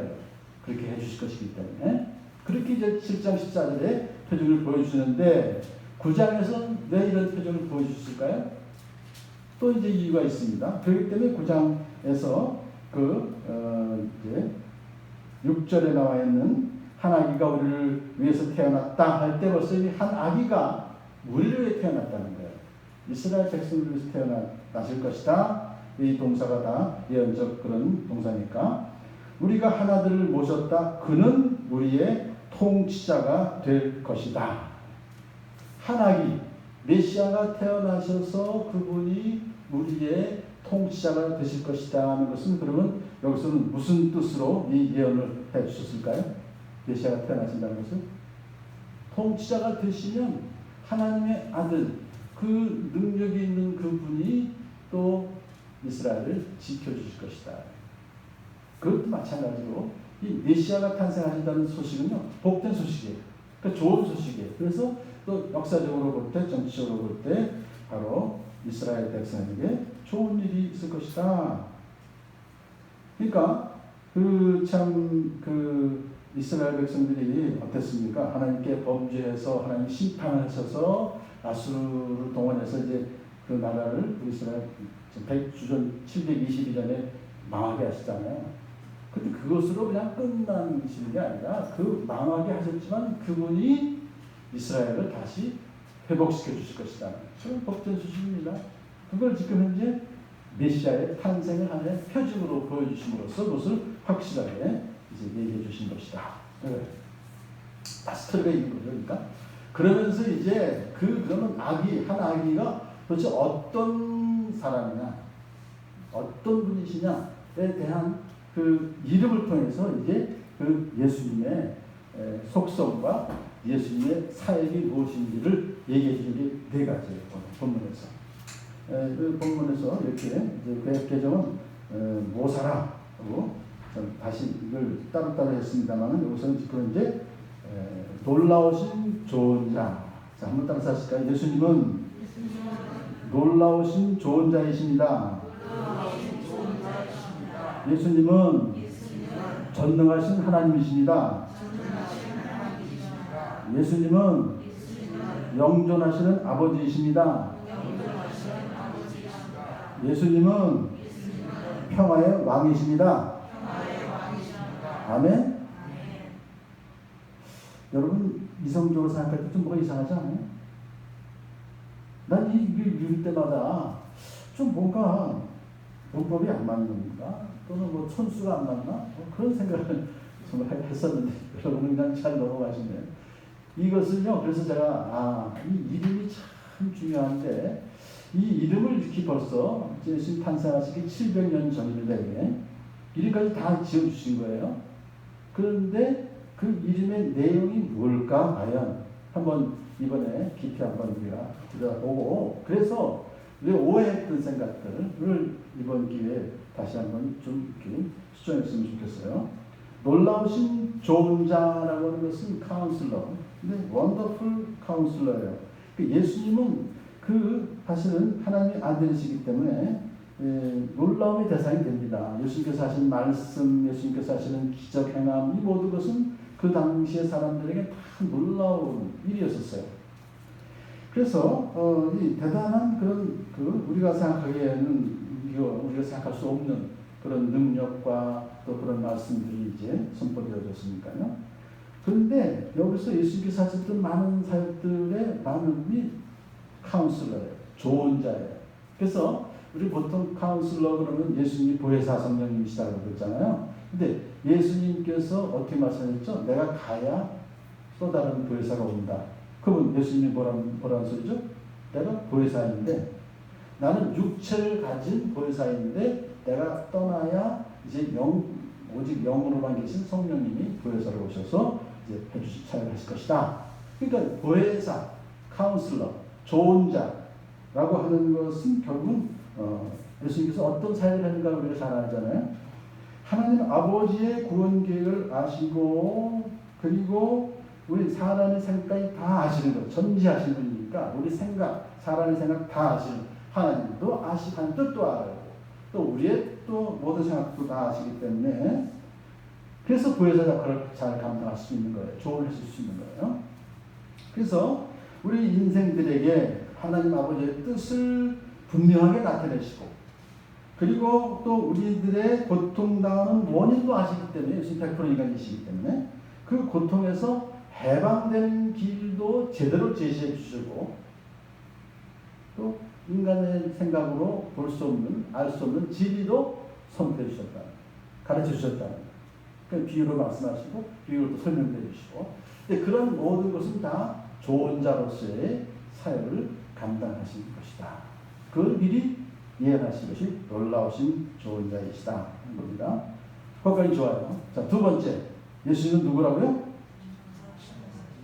그렇게 해주실 것이기 때문에. 그렇게 이제 7장 14절에 표징을 보여주시는데 9장에서는 왜 이런 표징을 보여주실까요? 또 이제 이유가 있습니다. 그렇기 때문에 9장에서 이제 6절에 나와 있는 한 아기가 우리를 위해서 태어났다 할 때 벌써 한 아기가 우리를 위해 태어났다는 거예요. 이스라엘 백성을 위해서 태어나실 것이다. 이 동사가 다 예언적 그런 동사니까 우리가 하나들을 모셨다. 그는 우리의 통치자가 될 것이다. 한 아기 메시아가 태어나셔서 그분이 우리의 통치자가 되실 것이다 하는 것은 그러면 여기서는 무슨 뜻으로 이 예언을 해 주셨을까요? 메시아가 태어나신다는 것은 통치자가 되시면 하나님의 아들 그 능력이 있는 그분이 또 이스라엘을 지켜주실 것이다. 그것도 마찬가지로 이 메시아가 탄생하신다는 소식은요 복된 소식이에요. 그러니까 좋은 소식이에요. 그래서 또 역사적으로 볼 때 정치적으로 볼 때 바로 이스라엘 백성에게 좋은 일이 있을 것이다. 그러니까 이스라엘 백성들이 어땠습니까? 하나님께 범죄해서 하나님 심판하셔서 아수르를 동원해서 이제 그 나라를 이스라엘 주전 722년에 망하게 하시잖아요. 근데 그것으로 그냥 끝나시는 게 아니라 그 망하게 하셨지만 그분이 이스라엘을 다시 회복시켜 주실 것이다. 그건 복된 소식입니다. 그걸 지금 현재 메시아의 탄생을 하나의 표징으로 보여주심으로써 그것을 확실하게 이제 얘기해 주신 것이다. 다 스토리가 있는 거죠. 그러니까 그러면서 이제 그러면 한 아기가 도대체 어떤 사람이냐, 어떤 분이시냐에 대한 그 이름을 통해서 이제 그 예수님의 속성과 예수님의 사역이 무엇인지를 얘기해 주는 게 네 가지예요. 본문에서. 그 본문에서 이렇게 이제 개정은 모사라고 다시 이걸 따로따로 했습니다만 여기서는 지금 이제 놀라우신 좋은 자. 자, 한번 따라서 하실까요? 예수님은 놀라우신 좋은 자이십니다. 예수님은 전능하신 하나님이십니다. 예수님은 영존하시는 아버지이십니다. 예수님은 평화의 왕이십니다. 아멘. 여러분 이성적으로 생각할 때 좀 뭐가 이상하지 않아요? 난 이걸 읽을 때마다 좀 뭔가 문법이 안 맞는 건가? 또는 뭐 촌수가 안 맞나? 그런 생각을 정말 했었는데 여러분은 그냥 잘 넘어가시네요. 이것은요, 그래서 제가 이 이름이 참 중요한데 이 이름을 이렇게 벌써 예수님 탄생하시기 700년 전인데 이름까지 다 지어주신 거예요. 그런데 그 이름의 내용이 뭘까 과연 한번 이번에 깊이 한번 우리가 들여다보고 그래서 우리가 오해했던 생각들을 이번 기회에 다시 한번 좀 이렇게 수정했으면 좋겠어요. 놀라우신 좋은 자라고 하는 것은 카운슬러, 근데 원더풀 카운슬러예요. 예수님은 사실은 하나님의 아들이시기 때문에 놀라움의 대상이 됩니다. 예수님께서 하신 말씀, 예수님께서 하시는 기적 행함, 이 모든 것은 그 당시의 사람들에게 다 놀라운 일이었었어요. 그래서 이 대단한 그런 우리가 생각하기에는 우리가 생각할 수 없는 그런 능력과 또 그런 말씀들이 이제 선포되어졌으니까요. 그런데 여기서 예수님께서 하셨던 많은 사역들의 많음이 카운슬러예요. 좋은 자예요. 그래서 우리 보통 카운슬러 그러면 예수님이 보혜사 성령님이시다고 그랬잖아요. 근데 예수님께서 어떻게 말씀하셨죠? 내가 가야 또 다른 보혜사가 온다. 그러면 예수님이 뭐라는 소리죠? 내가 보혜사인데 나는 육체를 가진 보혜사인데 내가 떠나야 이제 오직 영으로만 계신 성령님이 보혜사로 오셔서 이제 해주실 차를 하실 것이다. 그러니까 보혜사, 카운슬러, 좋은 자라고 하는 것은 결국은 예수님께서 어떤 사역을 하는가 우리가 잘 알잖아요. 하나님 아버지의 구원 계획을 아시고 그리고 우리 사람의 생각까지 다 아시는 것, 전지하시는 분이니까 우리 생각, 사람의 생각 다 아시는 하나님도 하나님 뜻도 알고 또 우리의 또 모든 생각도 다 아시기 때문에 그래서 보혜사 역할을 잘 감당할 수 있는 거예요. 조언을 해줄 수 있는 거예요. 그래서 우리 인생들에게 하나님 아버지의 뜻을 분명하게 나타내시고 그리고 또 우리들의 고통당하는 원인도 아시기 때문에 예수님 100% 인간이시기 때문에 그 고통에서 해방되는 길도 제대로 제시해 주시고 또 인간의 생각으로 볼 수 없는 알 수 없는 진리도 선포해 주셨다. 가르쳐 주셨다. 그 비유로 말씀하시고 비유로 또 설명해 주시고 근데 그런 모든 것은 다 좋은 자로서의 사역을 감당하신 것이다. 그걸 미리 예언하신 것이 놀라우신 좋은 자이시다 하는 겁니다. 거기까지 좋아요. 자, 두 번째 예수님은 누구라고요?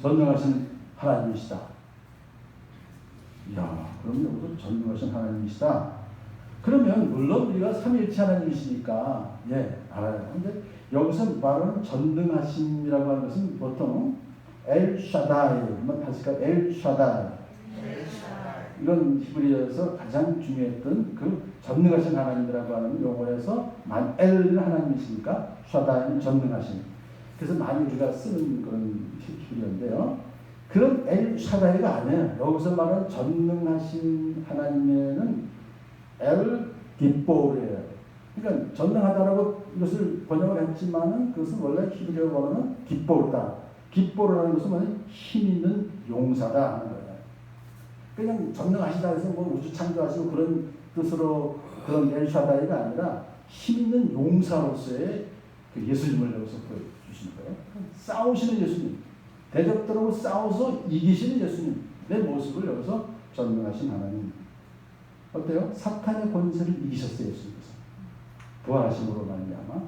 전능하신 하나님이시다. 이야, 그럼 여기서 전능하신 하나님이시다. 그러면 물론 우리가 삼위일체 하나님이시니까 알아요. 근데 여기서 말하는 전능하심이라고 하는 것은 보통 엘 샤다이, 엘 샤다이 이런 히브리어에서 가장 중요했던 그 전능하신 하나님이라고 하는 용어에서 엘은 하나님이시니까 샤다이는 전능하신. 그래서 많이 우리가 쓰는 그런 히브리어인데요. 그런 엘 샤다이가 아니에요. 여기서 말하는 전능하신 하나님에는 엘 깃보르예요. 그러니까 전능하다라고 이것을 번역을 했지만은 그것은 원래 히브리어 원어는 깃보르다. 깃보르라는 것은 뭐냐면 힘 있는 용사다 하는 거예요. 그냥 전능하시다 해서 뭐 우주 창조하시고 그런 뜻으로 그런 엘샤다이가 아니라 힘 있는 용사로서의 그 예수님을 여기서 보여주시는 거예요. 싸우시는 예수님, 대적들하고 싸워서 이기시는 예수님, 내 모습을 여기서 전능하신 하나님. 어때요? 사탄의 권세를 이기셨어요, 예수님께서. 부활하심으로 말미암아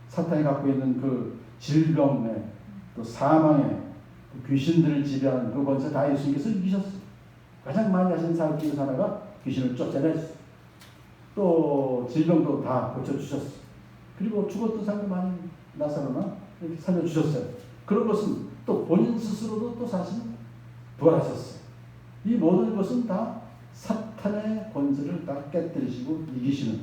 사탄이 갖고 있는 그 질병에 또 사망에 또 귀신들을 지배하는 그 권세 다 예수님께서 이기셨어요. 가장 많이 하신 사역 중에서 하나가 귀신을 쫓아내셨어. 또 질병도 다 고쳐주셨어. 그리고 죽었던 사람도 많이 나사로나 이렇게 살려주셨어요. 그런 것은 또 본인 스스로도 또 사실 부활하셨어요. 이 모든 것은 다 사탄의 권세를 다 깨뜨리시고 이기시는,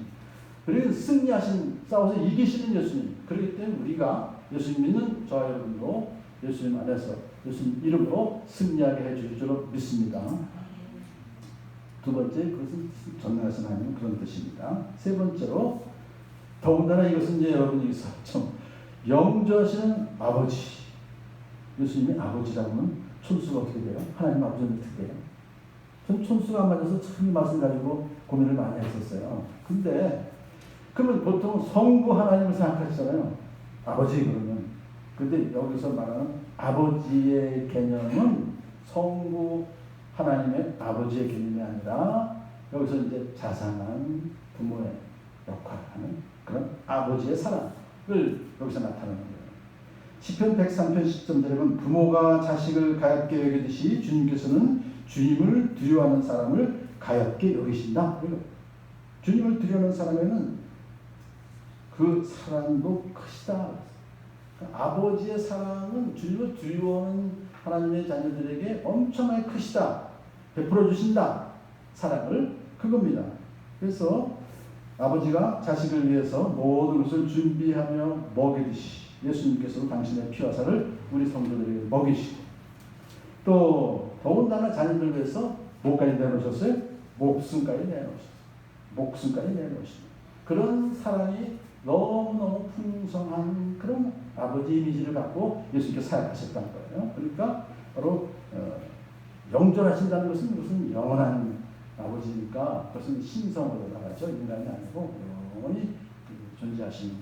그리고 승리하신, 싸워서 이기시는 예수님. 그렇기 때문에 우리가 예수님 믿는 저와 여러분도 예수님 안에서 예수님 이름으로 승리하게 해줄 줄로 믿습니다. 두 번째, 그것은 전능하신 하나님 그런 뜻입니다. 세 번째로, 더군다나 이것은 이제 여러분이 좀 영조하시는 아버지. 예수님이 아버지라면 촌수가 어떻게 돼요? 하나님 아버지는 어떻게 돼요? 전 촌수가 안 맞아서 참 이 말씀 가지고 고민을 많이 했었어요. 근데 그러면 보통 성부 하나님을 생각하시잖아요. 아버지 그러면. 근데 여기서 말하는 아버지의 개념은 성부 하나님의 아버지의 개념이 아니라 여기서 이제 자상한 부모의 역할을 하는 그런 아버지의 사랑을 여기서 나타내는 거예요. 시편 103편 10절 보면 부모가 자식을 가엾게 여기듯이 주님께서는 주님을 두려워하는 사람을 가엾게 여기신다. 주님을 두려워하는 사람에는 그 사랑도 크시다. 그러니까 아버지의 사랑은 주님을 두려워하는 하나님의 자녀들에게 엄청나게 크시다. 베풀어 주신다. 사랑을 그겁니다. 그래서 아버지가 자식을 위해서 모든 것을 준비하며 먹이듯이 예수님께서도 당신의 피와 살을 우리 성도들에게 먹이시고, 또 더군다나 자녀들 위해서 뭐까지 내놓으셨어요? 목숨까지 내놓으셨어요. 목숨까지 내놓으십니다. 그런 사랑이 너무너무 풍성한 그런 아버지 이미지를 갖고 예수님께서 사역하셨다는 거예요. 그러니까 바로 영존하신다는 것은 무슨 영원한 아버지니까 그것은 신성으로 나가죠. 인간이 아니고 영원히 존재하시는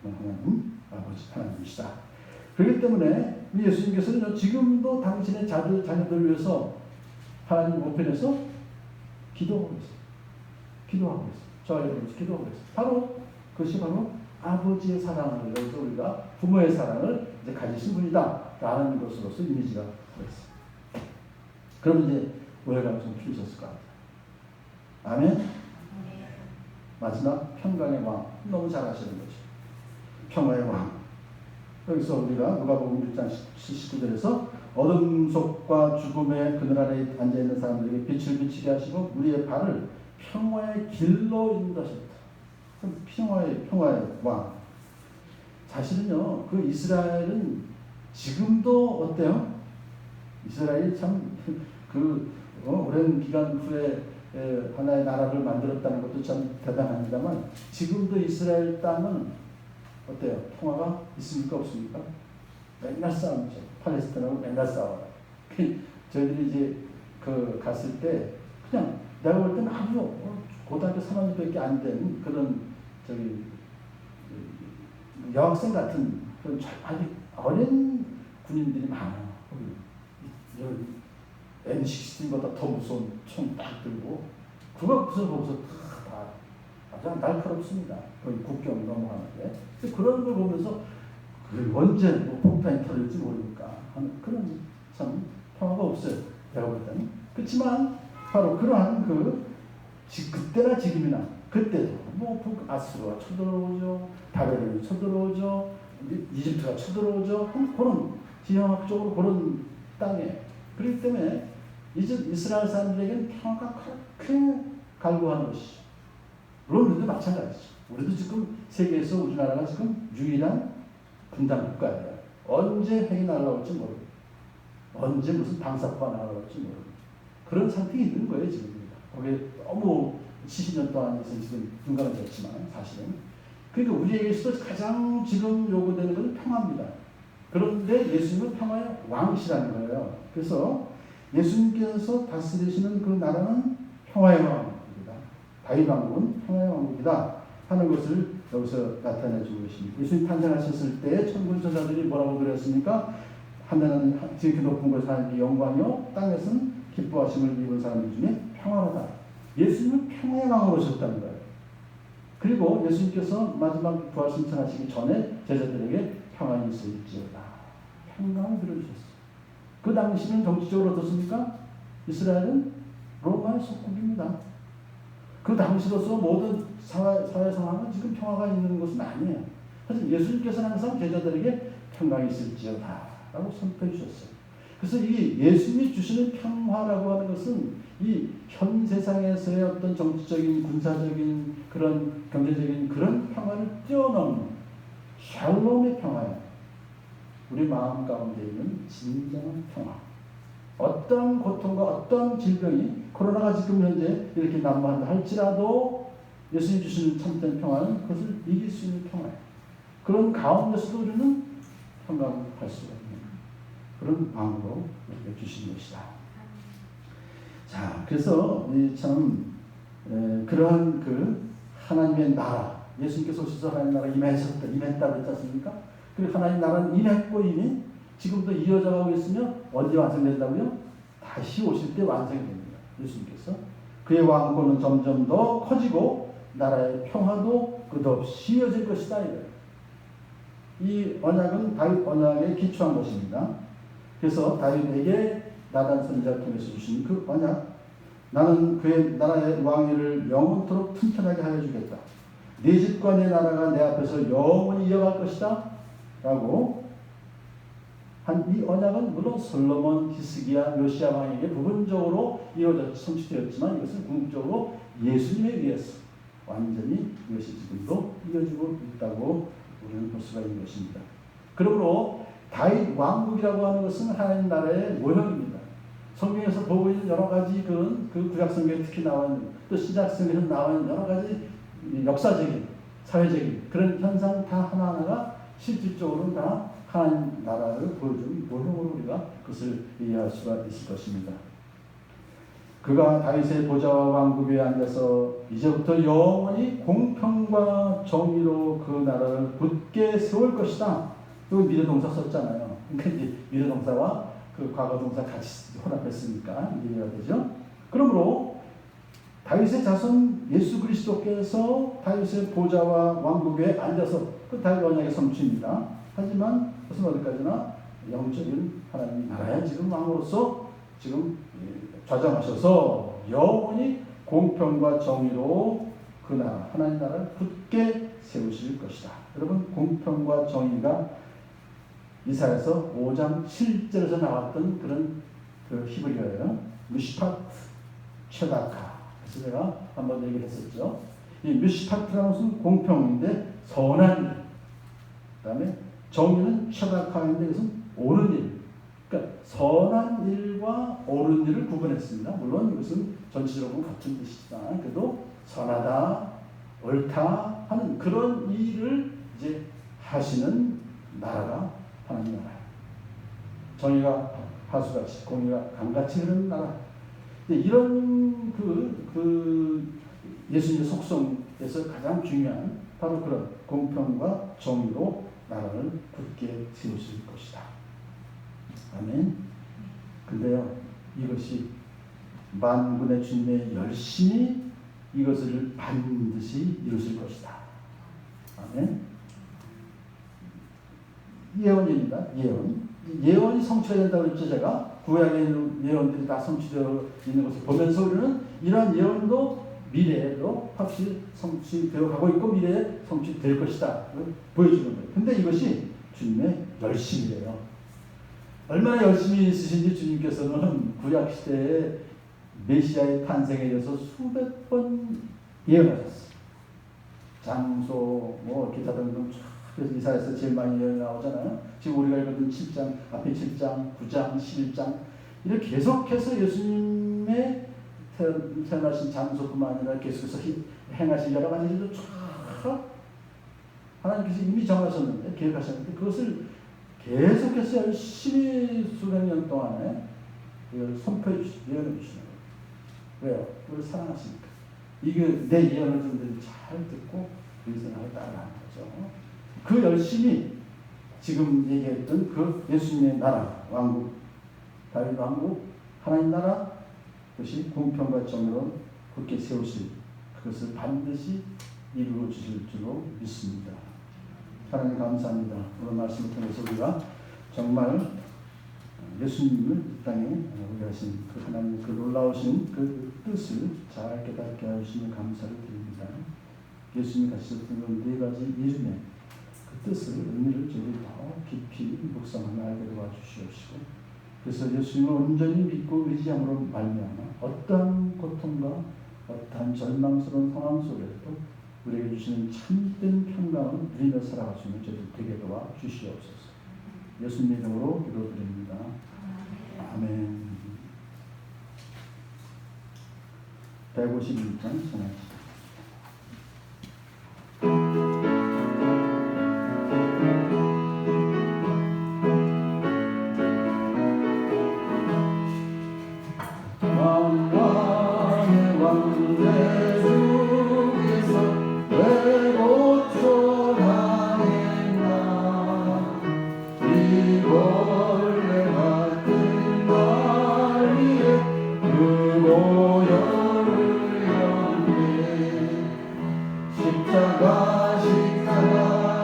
하나님, 아버지 하나님이시다. 그렇기 때문에 우리 예수님께서는 지금도 당신의 자녀들을 위해서 하나님 우편에서 기도하고 있어요. 기도하고 있어요. 저와 여러분께서 기도하고 있어요. 바로 그것이 바로 아버지의 사랑을, 여기서 우리가 부모의 사랑을 이제 가지신 분이다 라는 것으로서 이미지가 되었어요. 그럼 이제 오해가 좀 풀리셨을 것 같아요. 아멘? 마지막 평강의 왕, 너무 잘 아시는 거죠. 평화의 왕. 여기서 우리가 누가복음 1장 19절에서 어둠 속과 죽음의 그늘 아래 앉아있는 사람들에게 빛을 비치게 하시고 우리의 발을 평화의 길로 인도하셨다. 평화의 왕. 사실은요, 그 이스라엘은 지금도 어때요? 이스라엘이 참 오랜 기간 후에 하나의 나라를 만들었다는 것도 참 대단합니다만 지금도 이스라엘 땅은 어때요? 평화가 있습니까? 없습니까? 맨날 싸움이죠. 팔레스타인하고 맨날 싸워요. 저희들이 이제 갔을 때 그냥 내가 볼 때는 아주 고등학교 3학년밖에 안 된 그런 여학생 같은 그런 아주 어린 군인들이 많아요. M16보다 더 무서운 총 딱 들고 그거 보고서 다 아주 날카롭습니다. 거의 국경 넘어가는데 그런 걸 보면서 언제 폭탄이 터질지 모르니까 하는 그런 참 평화가 없어요. 내가 볼 때는. 그렇지만 바로 그러한 그때나 지금이나 그때도 아수르가 쳐들어오죠. 바벨론이 쳐들어오죠. 이집트가 쳐들어오죠. 그런 지형학적으로 그런 땅에 그렇기 때문에 이스라엘 사람들에게는 평화가 그렇게 갈구하는 것이죠. 물론 우리도 마찬가지죠. 우리도 지금 세계에서 우리나라가 지금 유일한 분단 국가예요. 언제 핵이 날아올지 모르고 언제 무슨 방사포가 날아올지 모르고 그런 상태에 있는 거예요 지금. 거기에 너무 70년 동안에서 지금 분간됐지만 사실은 그러니까 우리에게서도 가장 지금 요구되는 것은 평화입니다. 그런데 예수님은 평화의 왕이시라는 거예요. 그래서 예수님께서 다스리시는 그 나라는 평화의 왕국이다. 다윗 왕국은 평화의 왕국이다 하는 것을 여기서 나타내 주고 계십니다. 예수님 탄생하셨을 때 천군 천사들이 뭐라고 그랬습니까? 하늘은 지극히 높은 곳에 하나님께 영광이요 땅에서는 기뻐하심을 입은 사람들 중에 평화로다. 예수님은 평화의 왕으로 오셨다는 거예요. 그리고 예수님께서 마지막 부활 승천하시기 전에 제자들에게 평안이 있을지어다. 평강을 들어주셨어요. 그 당시는 정치적으로 어떻습니까? 이스라엘은 로마의 속국입니다. 그 당시로서 모든 사회 상황은 지금 평화가 있는 것은 아니에요. 하지만 예수님께서는 항상 제자들에게 평강이 있을지어다 라고 선포해 주셨어요. 그래서 이 예수님이 주시는 평화라고 하는 것은 이 현 세상에서의 어떤 정치적인, 군사적인, 그런 경제적인 그런 평화를 뛰어넘는 샬롬의 평화예요. 우리 마음 가운데 있는 진정한 평화. 어떤 고통과 어떤 질병이 코로나가 지금 현재 이렇게 난무한다 할지라도 예수님 주시는 참된 평화는 그것을 이길 수 있는 평화예요. 그런 가운데서도 우리는 평강할 수가 있는 그런 마음으로 우리에게 주신 것이다. 자, 그래서 참 그러한 그 하나님의 나라, 예수님께서 오셔서 하나님 나라 임했다 그랬지 않습니까? 그 하나님 나라는 임했고 이미 지금도 이어져 가고 있으며 언제 완성된다고요? 다시 오실 때 완성이 됩니다. 예수님께서. 그의 왕권은 점점 더 커지고 나라의 평화도 끝없이 이어질 것이다. 이 언약은 다윗 언약에 기초한 것입니다. 그래서 다윗에게 나단 선지자를 통해서 주신 그 언약, 나는 그의 나라의 왕위를 영원토록 튼튼하게 하여 주겠다. 네 집과 네 나라가 내 앞에서 영원히 이어갈 것이다 라고 한 이 언약은 물론 솔로몬, 히스기야, 요시야 왕에게 부분적으로 성취되었지만 이것은 궁극적으로 예수님에 의해서 완전히 이것이 지금도 이어지고 있다고 우리는 볼 수가 있는 것입니다. 그러므로 다윗 왕국이라고 하는 것은 하나님 나라의 모형입니다. 성경에서 보고 있는 여러 가지 그 구약 성경에 특히 나와 있는 또 신약 성경에서 나와 있는 여러 가지 역사적인 사회적인 그런 현상 다 하나하나가 실질적으로 다 하나님 나라를 보여주는 모형으로 우리가 그것을 이해할 수가 있을 것입니다. 그가 다윗의 보좌와 왕국 위에 앉아서 이제부터 영원히 공평과 정의로 그 나라를 굳게 세울 것이다. 또 미래동사 썼잖아요. 그러니까 이제 미래동사와 그 과거동사 같이 혼합했으니까 이해가 되죠. 그러므로 다윗의 자손 예수 그리스도께서 다윗의 보좌와 왕국에 앉아서 그 다윗 언약의 성취입니다. 하지만 무슨 어디까지나 영적인 하나님 나라에 지금 왕으로서 지금 좌정하셔서 영원히 공평과 정의로 그 나라 하나님 나라를 굳게 세우실 것이다. 여러분 공평과 정의가 이사야서 5장 7절에서 나왔던 그런 그 히브리어예요. 미시파트 체다카. 그래서 제가 한번 얘기를 했었죠. 이 미시파트라는 것은 공평인데 선한 일. 그 다음에 정의는 체다카인데 그것은 옳은 일. 그러니까 선한 일과 옳은 일을 구분했습니다. 물론 이것은 전체적으로 같은 뜻이지만 그래도 선하다, 옳다 하는 그런 일을 이제 하시는 나라가 하나님 나라예요. 정의가 하수같이 공의가 강같이 흐르는 나라. 이런 예수님의 속성에서 가장 중요한 바로 그런 공평과 정의로 나라를 굳게 세우실 것이다. 아멘. 근데요, 이것이 만군의 주님의 열심히 이것을 반드시 이루실 것이다. 아멘. 예언입니다. 예언이 성취가 된다고 그랬죠. 제가 구약에 있는 예언들이 다 성취되어 있는 것을 보면서 우리는 이러한 예언도 미래에도 확실히 성취되어 가고 있고 미래에 성취될 것이다 보여주는 거예요. 근데 이것이 주님의 열심이에요. 얼마나 열심히 있으신지 주님께서는 구약 시대에 메시아의 탄생에 대해서 수백 번 예언하셨어요. 장소 기타 등등 그래서 이사야에서 제일 많이 예언이 나오잖아요. 지금 우리가 읽었던 7장, 앞에 7장, 9장, 11장 이렇게 계속해서 예수님의 태어나신 장소뿐만 아니라 계속해서 행하신 여러 가지 일도 쫙 하나님께서 이미 정하셨는데 계획하셨는데 그것을 계속해서 열심히 수백 년 동안에 선포해 주시는 예언해 주시는 거예요. 왜요? 우리를 사랑하시니까. 이게 내 예언을 좀 잘 듣고 그 생각을 따라가는 거죠. 그 열심히 지금 얘기했던 그 예수님의 나라, 왕국, 다윗 왕국, 하나님 나라, 그것이 공평과 정의로 굳게 세우실 그것을 반드시 이루어 주실 줄로 믿습니다. 하나님 감사합니다. 오늘 말씀을 통해서 우리가 정말 예수님을 이 땅에 우리 하신 그 하나님 그 놀라우신 그 뜻을 잘 깨닫게 하시는 감사를 드립니다. 예수님이 가르치셨던 네 가지 이름의 그 뜻을, 의미를 저희들이 더 깊이 묵상하며 알게 도와주시옵시고, 그래서 예수님을 온전히 믿고 의지함으로 말미암아 어떠한 고통과 어떠한 절망스러운 상황 속에서도 우리에게 주시는 참된 평강을 누리며 살아갈 수 있는 저희들 되게 도와주시옵소서. 예수님 이름으로 기도드립니다. 아멘. 151장 청하시죠. 왕왕의 왕대 중에서 왜 고초당했나, 이 벌레 같은 날 위에 그 모여를 연대. 십자가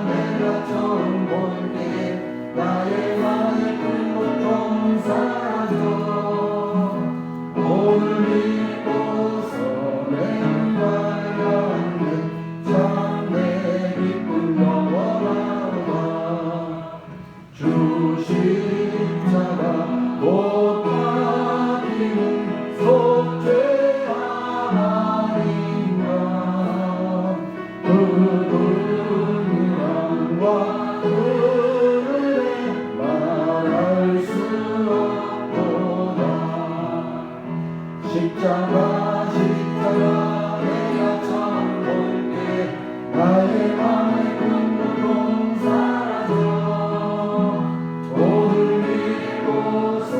내가 처음 볼 때 나의 마음의 큰 고통 사라져. 오늘 믿고서 내 말하는 참내 기쁜 영원하다. 주 십자가 못 박히는 속죄 하나님과 그분이랑과 은혜 말할 수 없도다. 십자가 내가 처음 볼 때 나의 맘의 큰 고통 사라져. 오늘 믿고서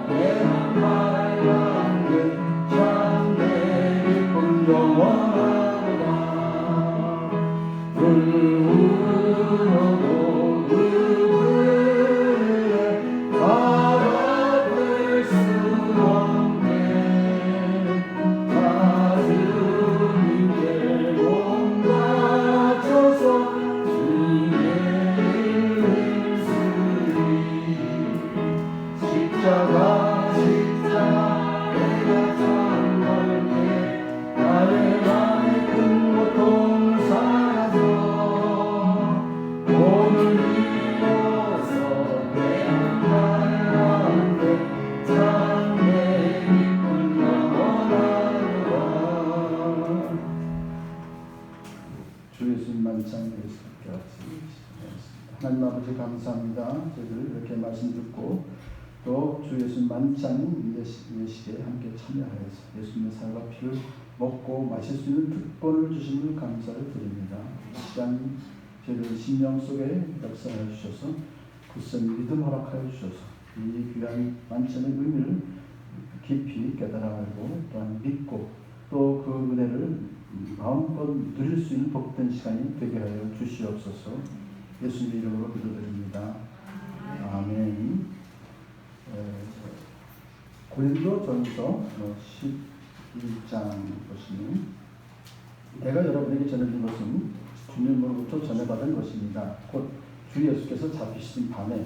내가 말하는 참내 기쁨 영원하도다. 울어도 그분을 바라볼 수 없네. 가슴이 몸 다쳐서 주의 이름 쓰리. 십자가 내가 처음 볼 때 나의 맘의 큰 고통 사라져. 오늘 믿어서 내가 말하는데 참내 기쁨 영원하도다. 주 예수님만 찬양하겠습니다. 하나님 아버지 감사합니다. 저희들 이렇게 말씀 듣고 또 주 예수님 만찬 예식에 함께 참여하여서 예수님의 살과 피를 먹고 마실 수 있는 특권을 주심을 감사를 드립니다. 이 시간 저희들 심령 속에 역사해 주셔서 굳선 믿음 허락하여 주셔서 이 귀한 만찬의 의미를 깊이 깨달아 알고 또한 믿고 또 그 은혜를 마음껏 누릴 수 있는 복된 시간이 되게 하여 주시옵소서. 예수님 이름으로 기도드립니다. 아멘. 고린도전서 11장 보시면 내가 여러분에게 전해준 것은 주님으로부터 전해받은 것입니다. 곧 주 예수께서 잡히신 밤에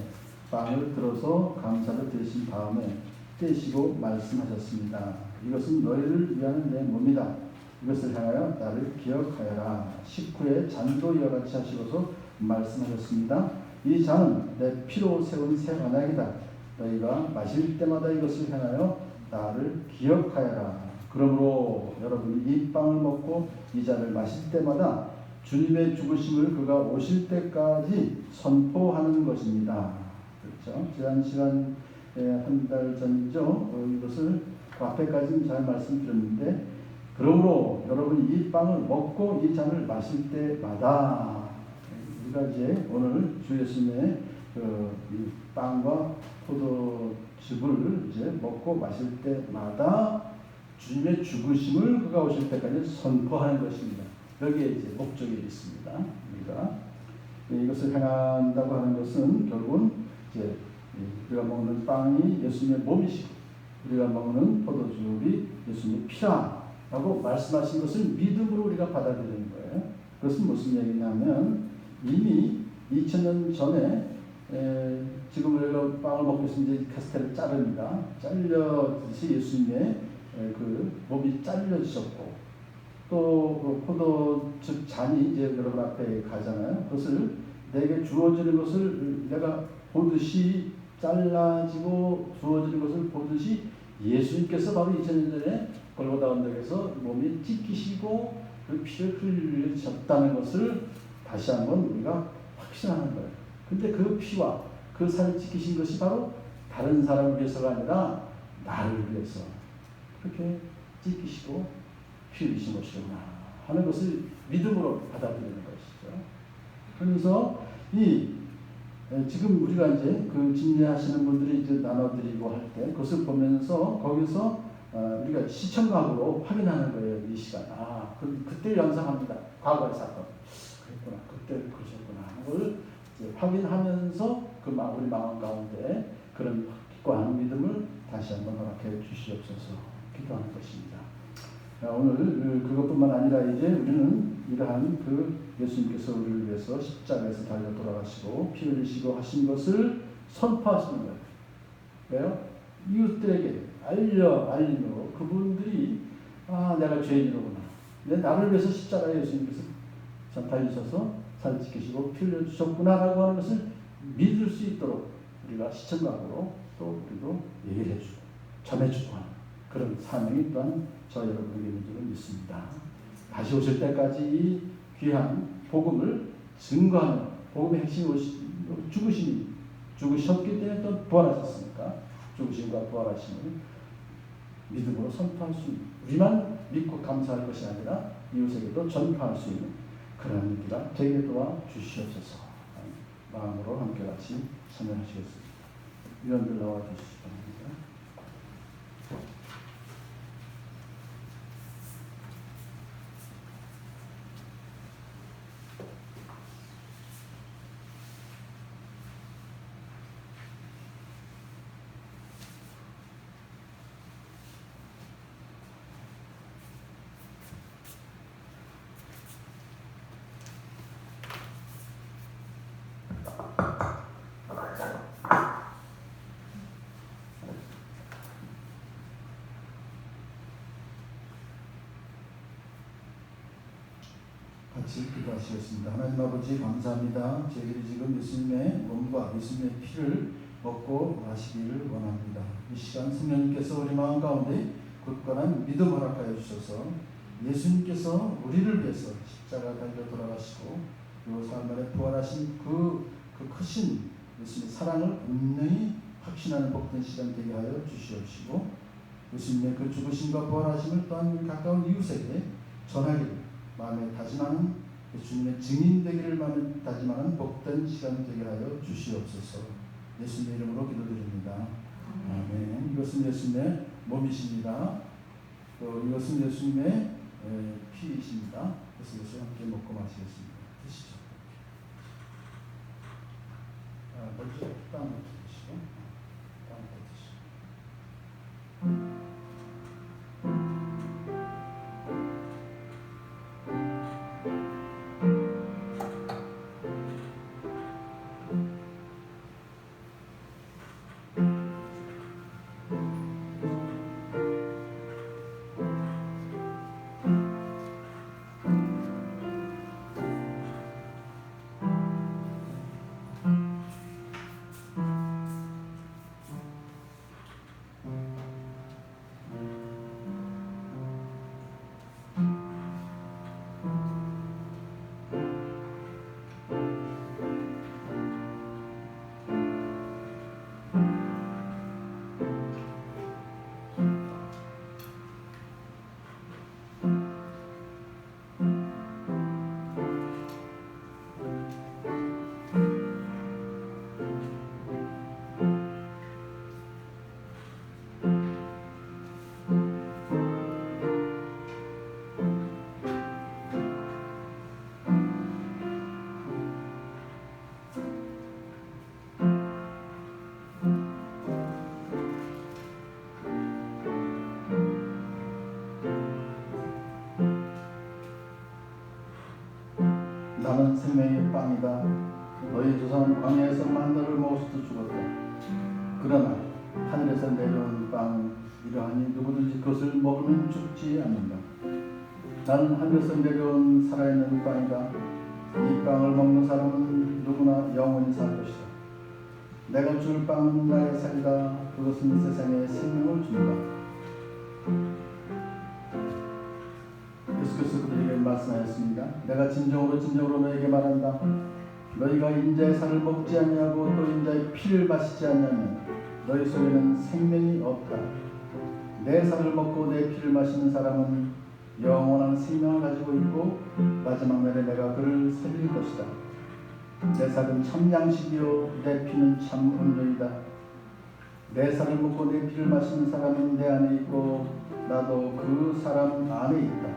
빵을 들어서 감사를 드리신 다음에 떼시고 말씀하셨습니다. 이것은 너희를 위한 내 몸이다. 이것을 향하여 나를 기억하여라. 식후에 잔도 이와 같이 하시고서 말씀하셨습니다. 이 잔은 내 피로 세운 새 언약이다. 너희가 마실 때마다 이것을 향하여 나를 기억하여라. 그러므로 여러분이 이 빵을 먹고 이 잔을 마실 때마다 주님의 죽으심을 그가 오실 때까지 선포하는 것입니다. 그렇죠? 지난 시간 한 달 전이죠. 이것을 그 앞에까지는 잘 말씀드렸는데, 그러므로 여러분이 이 빵을 먹고 이 잔을 마실 때마다, 우리가 이제 오늘 주 예수님의 이 빵과 포도즙을 이제 먹고 마실 때마다 주님의 죽으심을 그가 오실 때까지 선포하는 것입니다. 여기에 이제 목적이 있습니다. 우리가 이것을 행한다고 하는 것은 결국은 이제 우리가 먹는 빵이 예수님의 몸이시고 우리가 먹는 포도즙이 예수님의 피라라고 말씀하신 것을 믿음으로 우리가 받아들이는 거예요. 그것은 무슨 얘기냐면 이미 2000년 전에 지금 우리가 빵을 먹고 있으면 이제 카스텔을 자릅니다. 잘려듯이 예수님의 그 몸이 잘려지셨고 또 포도 즉 잔이 이제 여러분 앞에 가잖아요. 그것을 내게 주어지는 것을 내가 보듯이 잘라지고 주어지는 것을 보듯이 예수님께서 바로 2000년 전에 골고다 언덕에서 몸이 찢기시고 그 피를 흘리셨다는 것을 다시 한번 우리가 확신하는 거예요. 근데 그 피와 그 살을 찢기신 것이 바로 다른 사람을 위해서가 아니라 나를 위해서 그렇게 찢기시고 피 흘리신 것이구나 하는 것을 믿음으로 받아들이는 것이죠. 그래서 지금 우리가 이제 그 진례하시는 분들이 이제 나눠드리고 할 때 그것을 보면서 거기서 우리가 시청각으로 확인하는 거예요. 이 시간. 그때 연상합니다. 과거의 사건. 그랬구나. 그때 그러셨구나. 그걸 이제 확인하면서 우리 마음 가운데 그런 확고한 믿음을 다시 한번 허락해 주시옵소서 기도하는 것입니다. 오늘 그것뿐만 아니라 이제 우리는 이러한 그 예수님께서 우리를 위해서 십자가에서 달려 돌아가시고 피 흘리시고 하신 것을 선포하시는 거예요. 왜요? 이웃들에게 알리므로 그분들이 내가 죄인이로구나. 나를 위해서 십자가에 예수님께서 달리셔서 살 지키시고 피 흘려주셨구나라고 하는 것을 믿을 수 있도록 우리가 시청각으로 또 우리도 얘기를 해주고 전해주고 하는 그런 사명이 또한 저 여러분에게 있는 줄을 믿습니다. 다시 오실 때까지 이 귀한 복음을 증거하는 복음의 핵심이 죽으셨기 때문에 또 부활하셨으니까 죽으심과 부활하심을 믿음으로 선포할 수 있는 우리만 믿고 감사할 것이 아니라 이웃에게도 전파할 수 있는 그런 일이라 되게 도와 주시옵소서. 마음으로 함께 같이 참여하시겠습니다. 위원들 나와 주시기 바랍니다. 같이 기도하시겠습니다. 하나님 아버지 감사합니다. 저희들이 지금 예수님의 몸과 예수님의 피를 먹고 마시기를 원합니다. 이 시간 성령님께서 우리 마음 가운데 굳건한 믿음 허락하여 주셔서 예수님께서 우리를 위해서 십자가 달려 돌아가시고 그리고 사흘 만에 부활하신 그 크신 예수님의 사랑을 분명히 확신하는 복된 시간 되게 하여 주시옵시고 예수님의 그 죽으심과 부활하심을 또한 가까운 이웃에게 전하기를 마음에 다짐하는 주님의 증인 되기를 마음에 다짐하는 복된 시간 되게 하여 주시옵소서. 예수님의 이름으로 기도드립니다. 아멘. 이것은 예수님의 몸이십니다. 또 이것은 예수님의 피이십니다. 그래서 이것을 함께 먹고 마시겠습니다. 드시죠. 먼저 빵부터 드시고 빵부터 드시고. 나는 생명의 빵이다. 너희 조상은 광야에서 만나를 먹어서도 죽었다. 그러나 하늘에서 내려온 빵은 이러하니 누구든지 그것을 먹으면 죽지 않는다. 나는 하늘에서 내려온 살아있는 빵이다. 이 빵을 먹는 사람은 누구나 영원히 살 것이다. 내가 줄 빵은 나의 살이다. 그것은 세상에 생명을 준다. 예수께서 그들에게 말씀하였습니다. 내가 진정으로 너에게 말한다. 너희가 인자의 살을 먹지 아니하고 또 인자의 피를 마시지 않으면 너희 속에는 생명이 없다. 내 살을 먹고 내 피를 마시는 사람은 영원한 생명을 가지고 있고 마지막 날에 내가 그를 살릴 것이다. 내 살은 참 양식이요 내 피는 참 온전이다. 내 살을 먹고 내 피를 마시는 사람은 내 안에 있고 나도 그 사람 안에 있다.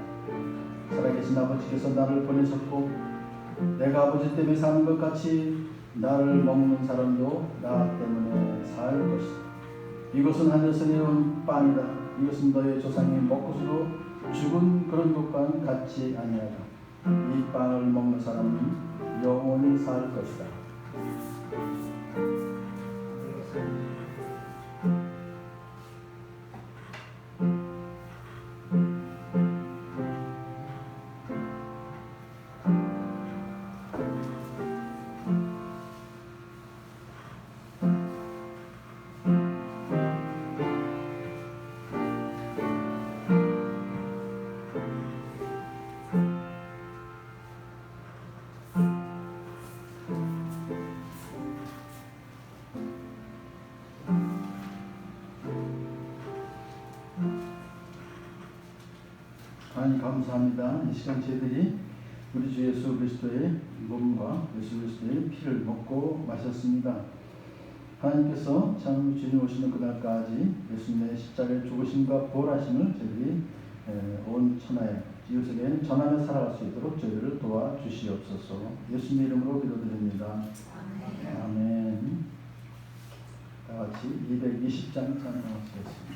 살아계신 아버지께서 나를 보내셨고 내가 아버지 때문에 사는 것 같이 나를 먹는 사람도 나 때문에 살 것이다. 이것은 하늘에서 내려온 빵이다. 이것은 너의 조상이 먹고서도 죽은 그런 것과는 같지 아니하다. 이 빵을 먹는 사람은 영원히 살 것이다. 하나님 감사합니다. 이 시간 저희들이 우리 주 예수 그리스도의 몸과 예수 그리스도의 피를 먹고 마셨습니다. 하나님께서 참 주님 오시는 그날까지 예수님의 십자가의 죽으심과 부활하심을 저희들이 온 천하에 이웃에게 전하며 살아갈 수 있도록 저희를 도와주시옵소서. 예수님 이름으로 기도드립니다. 아멘. 다 같이 220장 찬양하시겠습니다.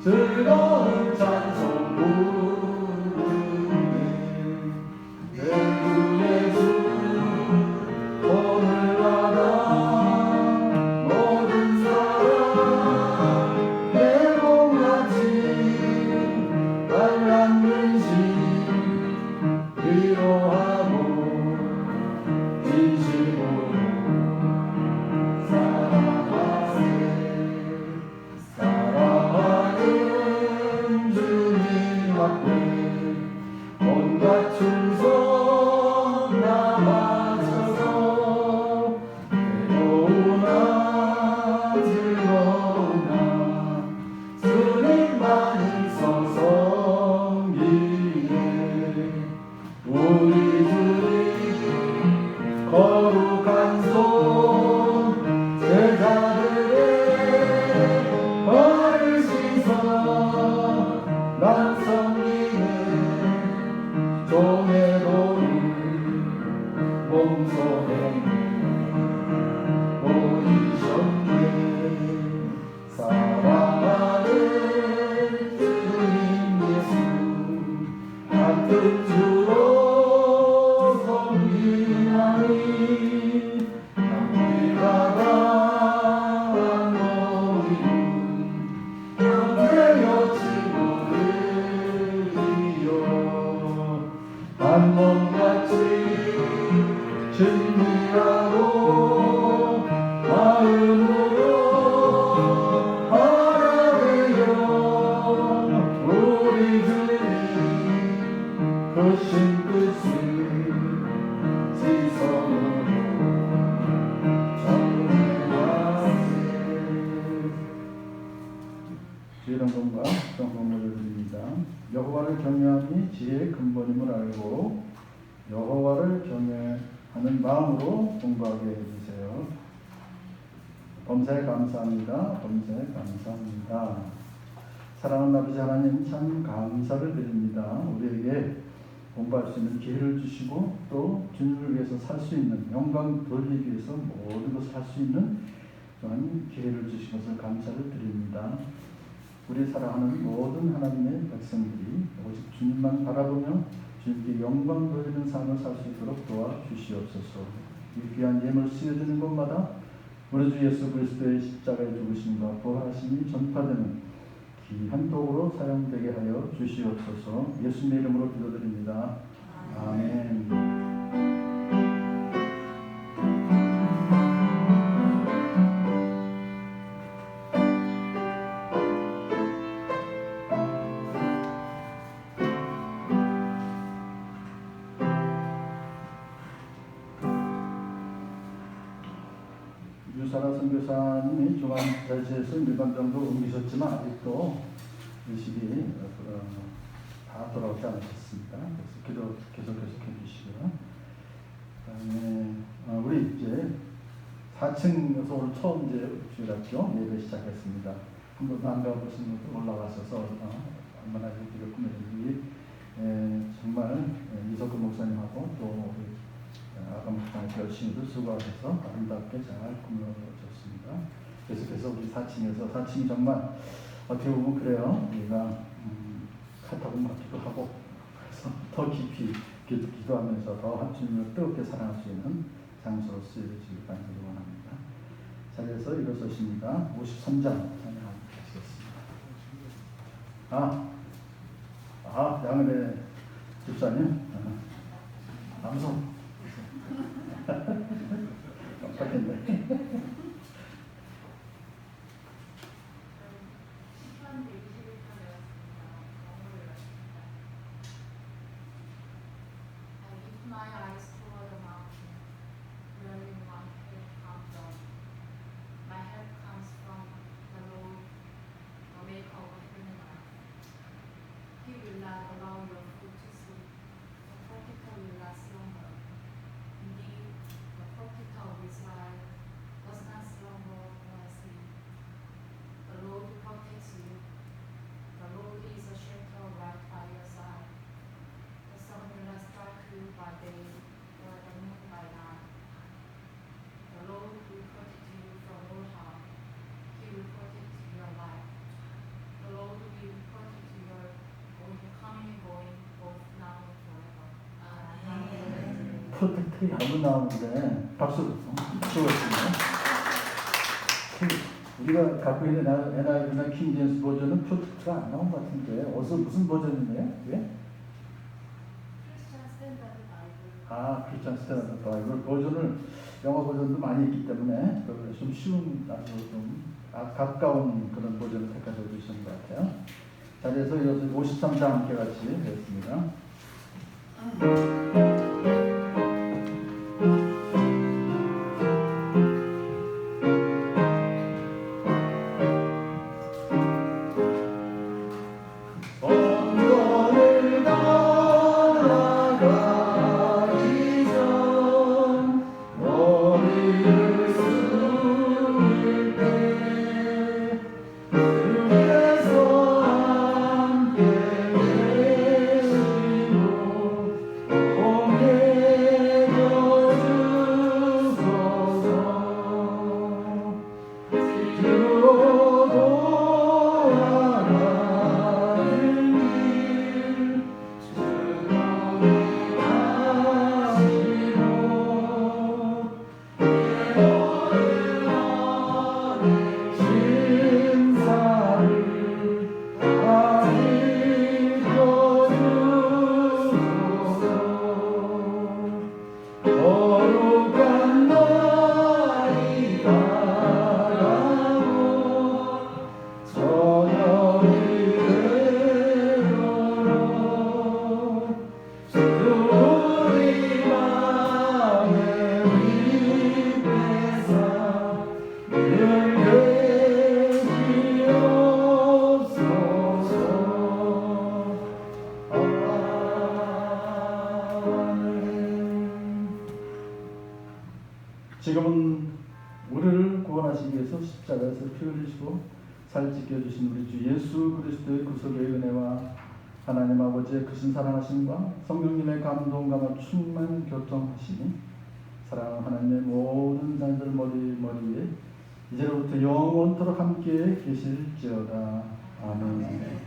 즐거운 찬송 부르네. 내 주 예수 오늘마다 모든 사랑 내 몸같이 빨간 근심 위로하고 진심으로 사랑하세. 온갖 충성 다 바쳐서 외로우나 즐거우나 주님만을 섬기네. 우리 주님 거룩한 손 제자들의 발을 씻어 난 섬기네. 종의 도를 몸속에 보이셨네. 사랑하는 주님 예수 같은 주로 섬기나니 우리가 다한 모임은 형제여 친구들이여. 한 몸같이 진리하고 마음으로 하나되어 우리 주님 그 신끝을 지성으로 전해하세. 주의 영광과 영광을 드립니다. 여호와를 경외함이 지혜의 근본임을 알고 여호와를 경외하는 마음으로 공부하게 해주세요. 범사에 감사합니다. 범사에 감사합니다. 사랑하는 아버지 하나님, 참 감사를 드립니다. 우리에게 공부할 수 있는 기회를 주시고 또 주님을 위해서 살 수 있는, 영광 돌리기 위해서 모든 것을 할 수 있는 그런 기회를 주신 것을 감사를 드립니다. 우리 사랑하는 모든 하나님의 백성들이 오직 주님만 바라보며 주님께 영광 돌리는 삶을 살 수 있도록 도와주시옵소서. 이 귀한 예물 쓰여지는 곳마다 우리 주 예수 그리스도의 십자가의 죽으심과 부활하심이 전파되는 귀한 도구로 사용되게 하여 주시옵소서. 예수님의 이름으로 기도드립니다. 아멘. 유사라 선교사님이 중앙자치에서 일반 정도 옮기셨지만 아직도 의식이 다 돌아오지 않으셨습니다. 그래서 계속해서 해주시고요. 그다음에 우리 이제 4층에서 오늘 처음 이제 주일학교 예배 시작했습니다. 한 번도 안 가보신 분들 올라가셔서 얼마나 예배를 꾸몄는지 정말 이석근 목사님하고 또 아감목사님 열심히도 수고하셔서 아름답게 잘 꾸며졌습니다. 계속해서 우리 4층이 정말 어떻게 보면 그래요. 우리가 카타콤 같기도 하고 그래서 더 깊이 기도하면서 더 주님을 뜨겁게 사랑할 수 있는 장소로 쓰여지길 간절히 원합니다. 자리에서 일어서십니다. 53장 찬양하시겠습니다. 양은혜 집사님 방송 깜빡했네. My eyes toward the mountain, where will my help come from? My help comes from the Lord, the maker of heaven and earth. He will not allow your foot to sleep, the protector will not slumber. Indeed, the protector of Israel does not slumber nor sleep. The Lord protects you. The Lord is a shelter right by your side. The sun will not strike you by day, or the moon by night. The Lord will protect you from all harm. He will protect your life. The Lord will protect your coming and going, both now and forever. Amen. 프로텍트이 한번 나오는데 박수 치웠습니다. 우리가 갖고 있는 NIV나 킹제임스 버전은 프로텍트가 안 나온 것 같은데 어디서 무슨 버전이네요? 왜? 크리스찬 스탠다드 바이블 버전을 영어 버전도 많이 있기 때문에 좀 쉬운 아주 좀 가까운 그런 버전을 택하셔 주신 것 같아요. 자리에서 이어서 53장 함께 같이 했습니다. 지금은 우리를 구원하시기 위해서 십자가에서 피 흘리시고 살 지켜주신 우리 주 예수 그리스도의 구속의 은혜와 하나님 아버지의 크신 사랑하심과 성령님의 감동감을 충만 교통하시니 사랑하는 하나님의 모든 자들 머리에 이제로부터 영원토록 함께 계실지어다. 아멘.